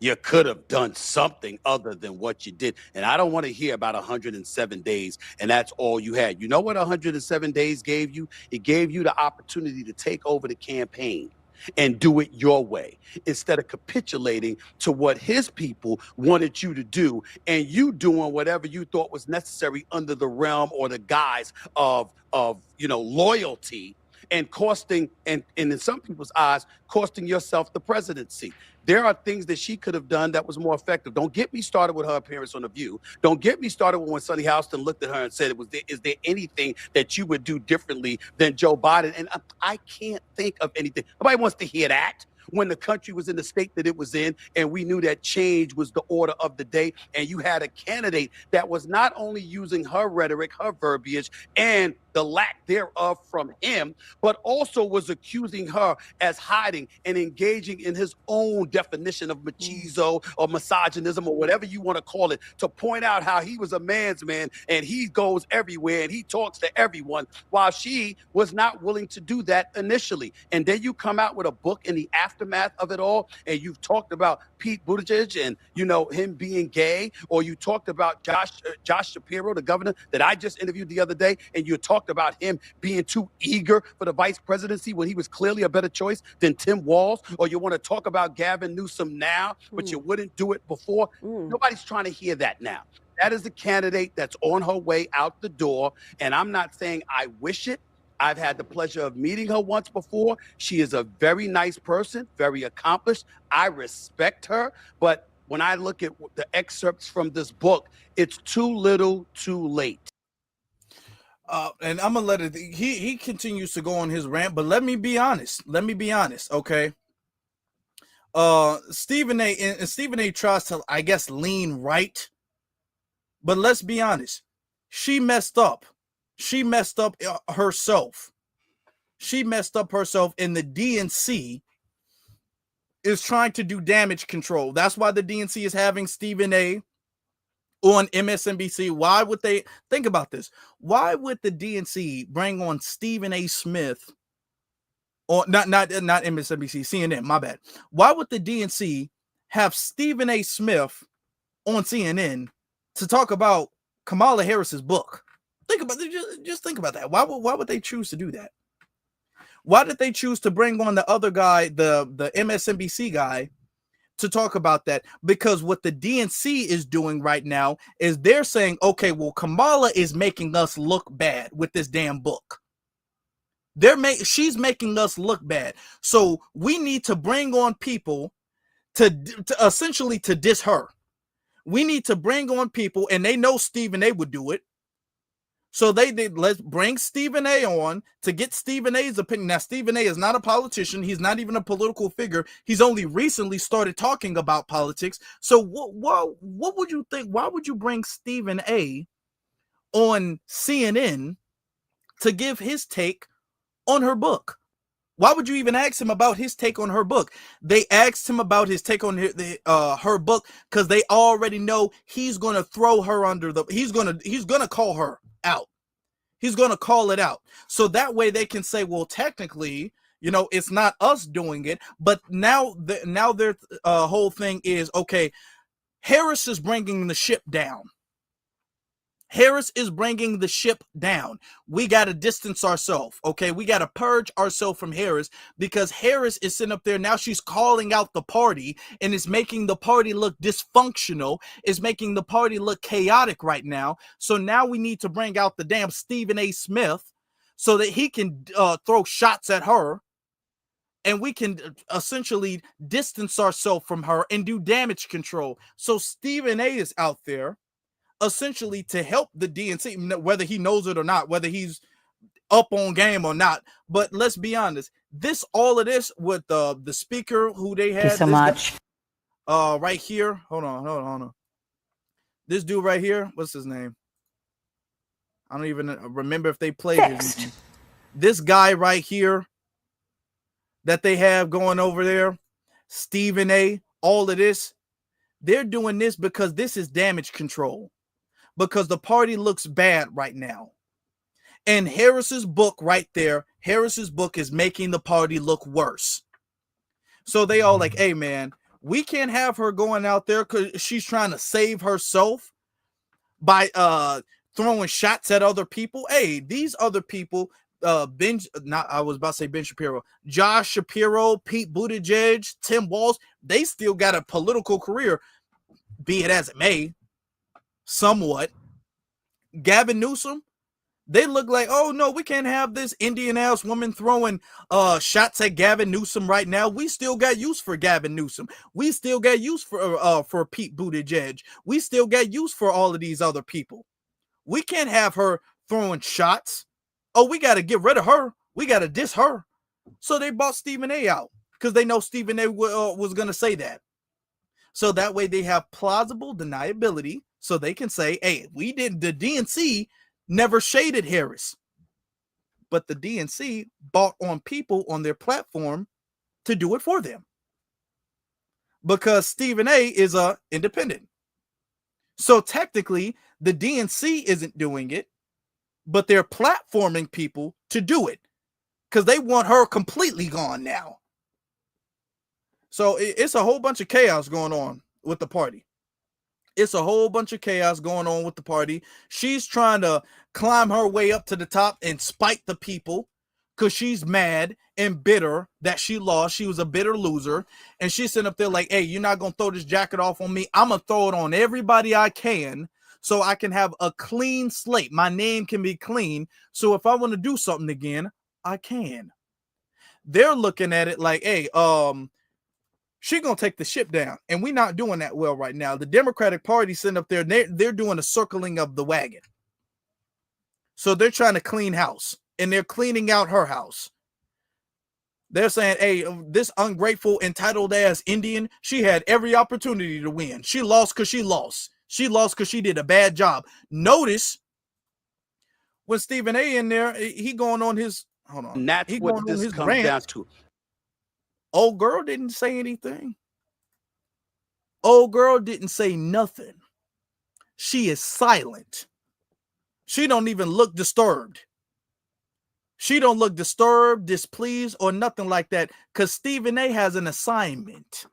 You could have done something other than what you did. And I don't want to hear about 107 days and that's all you had. You know what 107 days gave you? It gave you the opportunity to take over the campaign and do it your way instead of capitulating to what his people wanted you to do and you doing whatever you thought was necessary under the realm or the guise of loyalty and costing, and in some people's eyes, costing yourself the presidency. There are things that she could have done that was more effective. Don't get me started with her appearance on The View. Don't get me started with when Sonny Houston looked at her and said, is there anything that you would do differently than Joe Biden? And I can't think of anything. Nobody wants to hear that. when the country was in the state that it was in, and we knew that change was the order of the day, and you had a candidate that was not only using her rhetoric, her verbiage, and the lack thereof from him, but also was accusing her as hiding and engaging in his own definition of machismo or misogynism or whatever you want to call it, to point out how he was a man's man and he goes everywhere and he talks to everyone, while she was not willing to do that initially. And then you come out with a book in the aftermath of it all, and you've talked about Pete Buttigieg and, you know, him being gay, or you talked about Josh Shapiro, the governor that I just interviewed the other day, and you talked about him being too eager for the vice presidency when he was clearly a better choice than Tim Walz, or you want to talk about Gavin Newsom now, but you wouldn't do it before. Nobody's trying to hear that now. That is the candidate that's on her way out the door, and I'm not saying I wish it. I've had the pleasure of meeting her once before. She is a very nice person, very accomplished. I respect her, but when I look at the excerpts from this book, it's too little, too late. And I'm gonna let it. He continues to go on his rant, but let me be honest. Okay. Stephen A tries to, I guess, lean right, but let's be honest. She messed up. She messed up herself. She messed up herself, and the DNC is trying to do damage control. That's why the DNC is having Stephen A on MSNBC. Why would they think about this? Why would the DNC bring on Stephen A. Smith, or not MSNBC, CNN, my bad. Why would the DNC have Stephen A. Smith on CNN to talk about Kamala Harris's book? Think about it. Just think about that. Why would they choose to do that? Why did they choose to bring on the other guy, the MSNBC guy, to talk about that? Because what the DNC is doing right now is they're saying, okay, well, Kamala is making us look bad with this damn book. She's making us look bad. So we need to bring on people to essentially to diss her. We need to bring on people, and they know Stephen A would do it. So they did. Let's bring Stephen A on to get Stephen A's opinion. Now, Stephen A is not a politician. He's not even a political figure. He's only recently started talking about politics. So what would you think? Why would you bring Stephen A on CNN to give his take on her book? Why would you even ask him about his take on her book? They asked him about his take on her book because they already know he's going to throw her under the. He's gonna call her out. He's going to call it out. So that way they can say, well, technically, you know, it's not us doing it. But now their whole thing is, okay, Harris is bringing the ship down. Harris is bringing the ship down. We got to distance ourselves, okay? We got to purge ourselves from Harris, because Harris is sitting up there. Now she's calling out the party, and it's making the party look dysfunctional. It's making the party look chaotic right now. So now we need to bring out the damn Stephen A. Smith so that he can throw shots at her, and we can essentially distance ourselves from her and do damage control. So Stephen A. is out there essentially to help the DNC, whether he knows it or not, whether he's up on game or not. But let's be honest, all of this with the speaker who they had. Thank you so much. Right here. Hold on. This dude right here, what's his name? I don't even remember if they played his name. This guy right here that they have going over there, Stephen A., all of this, they're doing this because this is damage control. Because the party looks bad right now. And Harris's book right there, Harris's book is making the party look worse. So they all like, hey, man, we can't have her going out there because she's trying to save herself by throwing shots at other people. Hey, these other people, Ben Shapiro, Josh Shapiro, Pete Buttigieg, Tim Walz, they still got a political career, be it as it may. Somewhat. Gavin Newsom, they look like, oh no, we can't have this Indian ass woman throwing shots at Gavin Newsom right now. We still got use for Gavin Newsom. We still got use for Pete Buttigieg. We still got use for all of these other people. We can't have her throwing shots. Oh, we got to get rid of her. We got to diss her. So they bought Stephen A out because they know Stephen A. was going to say that. So that way they have plausible deniability, so they can say, hey, we didn't, the DNC never shaded Harris, but the DNC bought on people on their platform to do it for them. Because Stephen A. is a independent. So technically, the DNC isn't doing it, but they're platforming people to do it because they want her completely gone now. So it's a whole bunch of chaos going on with the party. It's a whole bunch of chaos going on with the party. She's trying to climb her way up to the top and spite the people because she's mad and bitter that she lost. She was a bitter loser. And she's sitting up there like, hey, you're not going to throw this jacket off on me. I'm going to throw it on everybody I can so I can have a clean slate. My name can be clean. So if I want to do something again, I can. They're looking at it like, hey, she's going to take the ship down. And we're not doing that well right now. The Democratic Party sitting up there, they're doing a circling of the wagon. So they're trying to clean house. And they're cleaning out her house. They're saying, hey, this ungrateful, entitled ass Indian, she had every opportunity to win. She lost because she lost. She lost because she did a bad job. Notice when Stephen A. in there, he going on his, hold on. And that's he what going on this his comes rant. down to. Old girl didn't say anything. Old girl didn't say nothing. She is silent. She don't even look disturbed. She don't look disturbed, displeased, or nothing like that because Stephen A. has an assignment.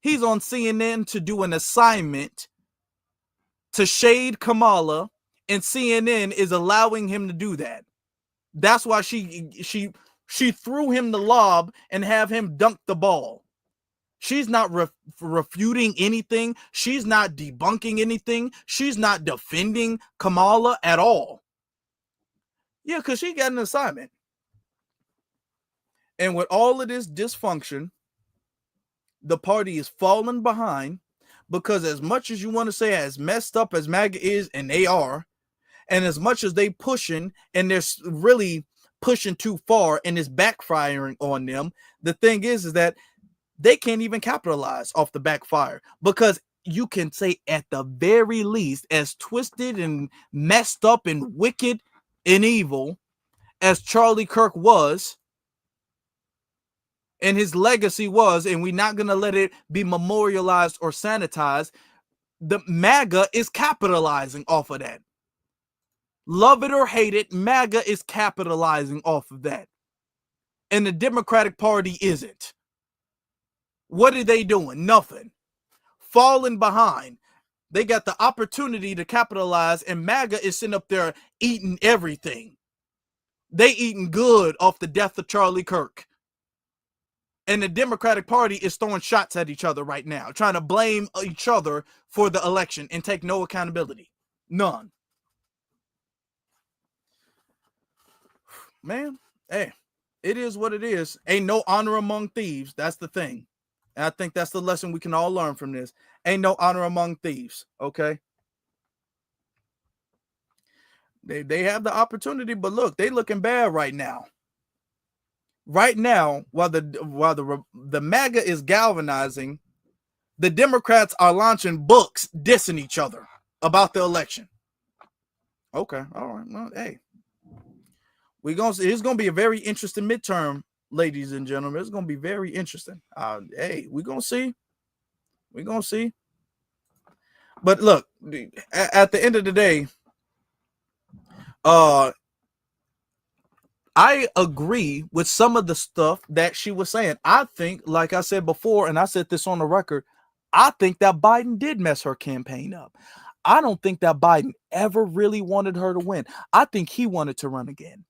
He's on CNN to do an assignment to shade Kamala, and CNN is allowing him to do that. That's why she threw him the lob and have him dunk the ball. She's not refuting anything. She's not debunking anything. She's not defending Kamala at all. Yeah, because she got an assignment. And with all of this dysfunction, the party is falling behind because as much as you want to say as messed up as MAGA is, and they are, and as much as they pushing and they're really pushing too far and it's backfiring on them, the thing is that they can't even capitalize off the backfire because you can say at the very least, as twisted and messed up and wicked and evil as Charlie Kirk was and his legacy was, and we're not going to let it be memorialized or sanitized, the MAGA is capitalizing off of that. Love it or hate it, MAGA is capitalizing off of that. And the Democratic Party isn't. What are they doing? Nothing. Falling behind. They got the opportunity to capitalize, and MAGA is sitting up there eating everything. They eating good off the death of Charlie Kirk. And the Democratic Party is throwing shots at each other right now, trying to blame each other for the election and take no accountability. None. Man, hey, it is what it is. Ain't no honor among thieves. That's the thing. And I think that's the lesson we can all learn from this. Ain't no honor among thieves, okay? They have the opportunity, but look, they looking bad right now. Right now, while the MAGA is galvanizing, the Democrats are launching books dissing each other about the election. Okay, all right. Well, hey, it's gonna be a very interesting midterm, ladies and gentlemen. It's gonna be very interesting. Hey, we're gonna see. We're gonna see. But look, at the end of the day, I agree with some of the stuff that she was saying. I think, like I said before, and I said this on the record, I think that Biden did mess her campaign up. I don't think that Biden ever really wanted her to win. I think he wanted to run again.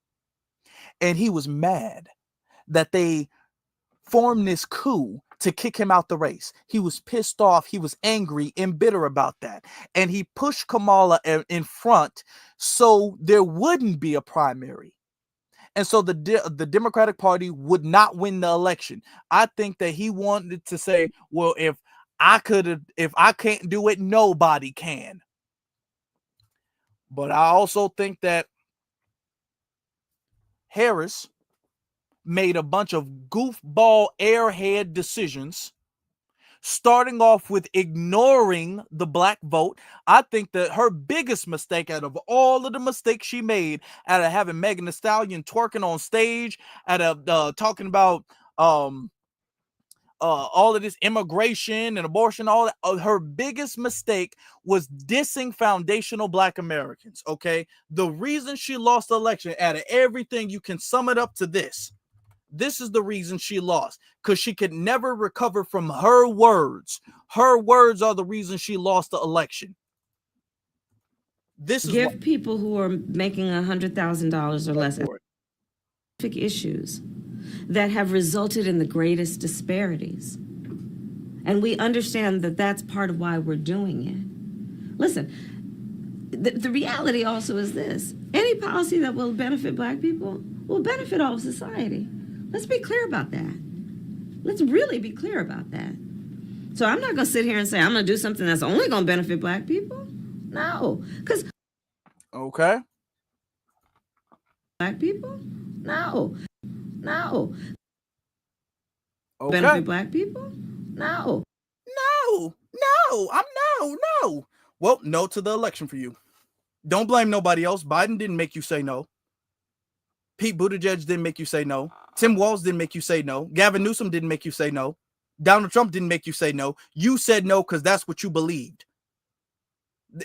And he was mad that they formed this coup to kick him out the race. He was pissed off. He was angry and bitter about that. And he pushed Kamala in front so there wouldn't be a primary. And so the Democratic Party would not win the election. I think that he wanted to say, well, if I can't do it, nobody can. But I also think that Harris made a bunch of goofball airhead decisions, starting off with ignoring the black vote. I think that her biggest mistake out of all of the mistakes she made, out of having Megan Thee Stallion twerking on stage, out of talking about all of this immigration and abortion, all that, her biggest mistake was dissing foundational Black Americans. Okay, the reason she lost the election, out of everything, you can sum it up to this. This is the reason she lost, because she could never recover from her words. Her words are the reason she lost the election. This is give people who are making $100,000 or less specific issues that have resulted in the greatest disparities. And we understand that that's part of why we're doing it. Listen, the reality also is this: any policy that will benefit Black people will benefit all of society. Let's be clear about that. Let's really be clear about that. So I'm not going to sit here and say I'm going to do something that's only going to benefit Black people. No, because okay, Black people, no. Okay. Benefit Black people, no. No. Well, no to the election for you. Don't blame nobody else. Biden didn't make you say no. Pete Buttigieg didn't make you say no. Tim Walz didn't make you say no. Gavin Newsom didn't make you say no. Donald Trump didn't make you say no. You said no because that's what you believed.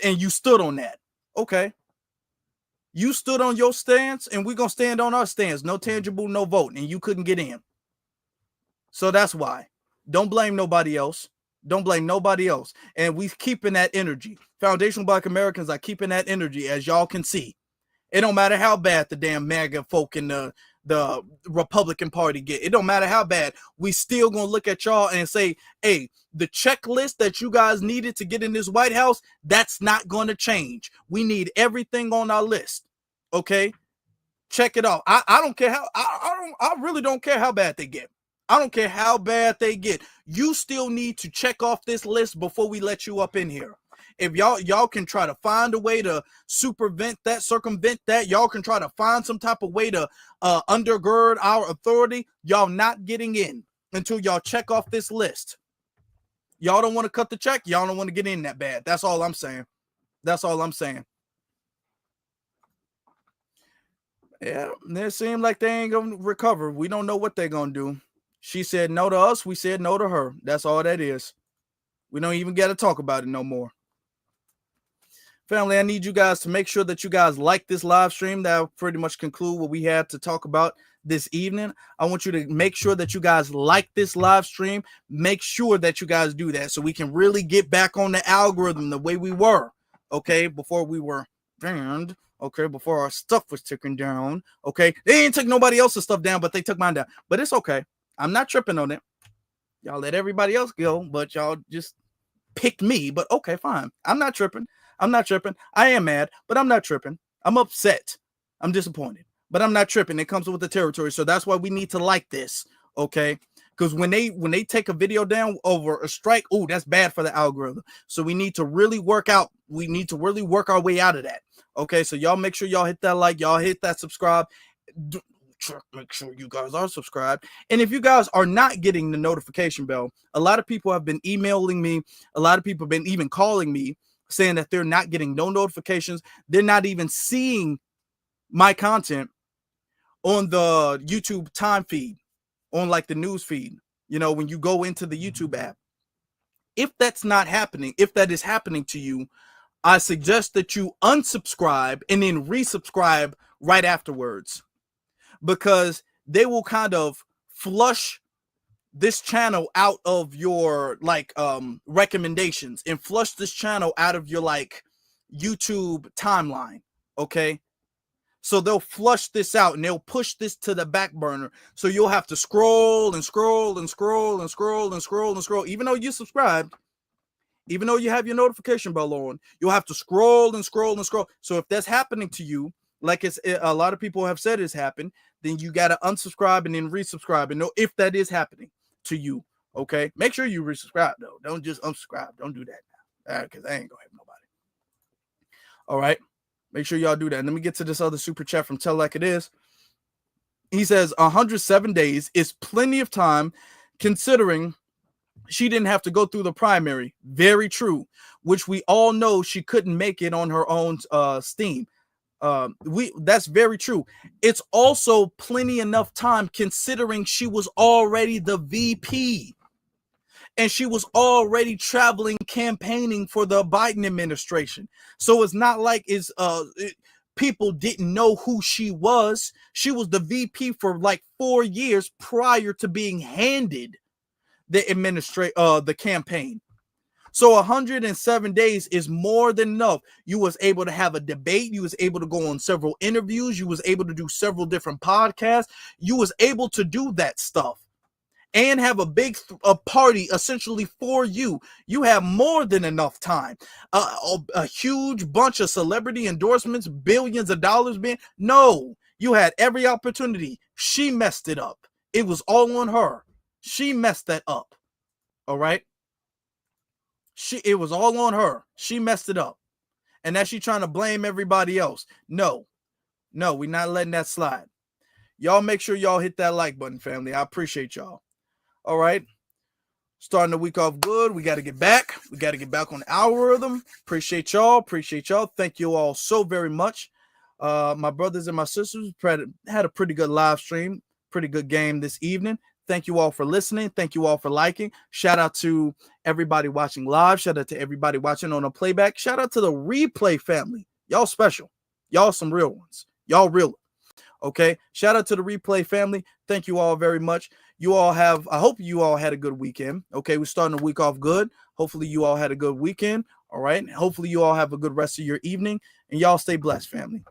And you stood on that. Okay. You stood on your stance, and we're going to stand on our stance. No tangible, no vote. And you couldn't get in. So that's why. Don't blame nobody else. Don't blame nobody else. And we keeping that energy. Foundational Black Americans are keeping that energy, as y'all can see. It don't matter how bad the damn MAGA folk in the Republican Party get. It don't matter how bad. We still gonna look at y'all and say, hey, the checklist that you guys needed to get in this White House, that's not going to change. We need everything on our list. Okay? Check it off. I don't care how I really don't care how bad they get. I don't care how bad they get. You still need to check off this list before we let you up in here. If y'all can try to find a way to circumvent that, y'all can try to find some type of way to undergird our authority, y'all not getting in until y'all check off this list. Y'all don't want to cut the check. Y'all don't want to get in that bad. That's all I'm saying. That's all I'm saying. Yeah, it seems like they ain't gonna recover. We don't know what they're gonna do. She said no to us. We said no to her. That's all that is. We don't even got to talk about it no more. Family, I need you guys to make sure that you guys like this live stream. That'll pretty much conclude what we had to talk about this evening. I want you to make sure that you guys like this live stream. Make sure that you guys do that so we can really get back on the algorithm the way we were, okay, before we were banned, okay, before our stuff was taken down, okay. They ain't took nobody else's stuff down, but they took mine down. But it's okay. I'm not tripping on it. Y'all let everybody else go, but y'all just picked me. But okay, fine. I'm not tripping. I am mad, but I'm not tripping. I'm upset. I'm disappointed, but I'm not tripping. It comes with the territory. So that's why we need to like this, okay? Because when they take a video down over a strike, oh, that's bad for the algorithm. So we need to really work out. We need to really work our way out of that, okay? So y'all make sure y'all hit that like, y'all hit that subscribe. Make sure you guys are subscribed. And if you guys are not getting the notification bell, a lot of people have been emailing me. A lot of people have been even calling me saying that they're not getting no notifications. They're not even seeing my content on the YouTube time feed, on like the news feed, you know, when you go into the YouTube app. If that's not happening, if that is happening to you, I suggest that you unsubscribe and then resubscribe right afterwards, because they will kind of flush this channel out of your like recommendations and flush this channel out of your like YouTube timeline, okay? So they'll flush this out and they'll push this to the back burner. So you'll have to scroll and scroll and scroll and scroll and scroll and scroll. Even though you subscribed, even though you have your notification bell on, you'll have to scroll and scroll and scroll. So if that's happening to you, like it's a lot of people have said it's happened, then you got to unsubscribe and then resubscribe and know if that is happening to you, okay? Make sure you resubscribe, though. Don't just unsubscribe. Don't do that now, because I ain't going to help nobody. All right? Make sure y'all do that. And let me get to this other super chat from Tell Like It Is. He says 107 days is plenty of time considering she didn't have to go through the primary. Very true, which we all know she couldn't make it on her own steam. That's very true. It's also plenty enough time considering she was already the VP and she was already traveling campaigning for the Biden administration. So it's not like people didn't know who she was. She was the VP for like 4 years prior to being handed the campaign. So 107 days is more than enough. You was able to have a debate. You was able to go on several interviews. You was able to do several different podcasts. You was able to do that stuff and have a big party essentially for you. You have more than enough time. A huge bunch of celebrity endorsements, billions of dollars being. No, you had every opportunity. She messed it up. It was all on her. She messed that up. All right. It was all on her. She messed it up. And that she trying to blame everybody else. No, we're not letting that slide. Y'all make sure y'all hit that like button, family. I appreciate y'all. All right. Starting the week off good. We got to get back. We got to get back on the algorithm. Appreciate y'all. Thank you all so very much. My brothers and my sisters had a pretty good live stream. Pretty good game this evening. Thank you all for listening. Thank you all for liking. Shout out to everybody watching live. Shout out to everybody watching on a playback. Shout out to the replay family. Y'all special. Y'all some real ones. Y'all real. Okay. Shout out to the replay family. Thank you all very much. I hope you all had a good weekend. Okay. We're starting the week off good. Hopefully you all had a good weekend. All right. Hopefully you all have a good rest of your evening and y'all stay blessed, family.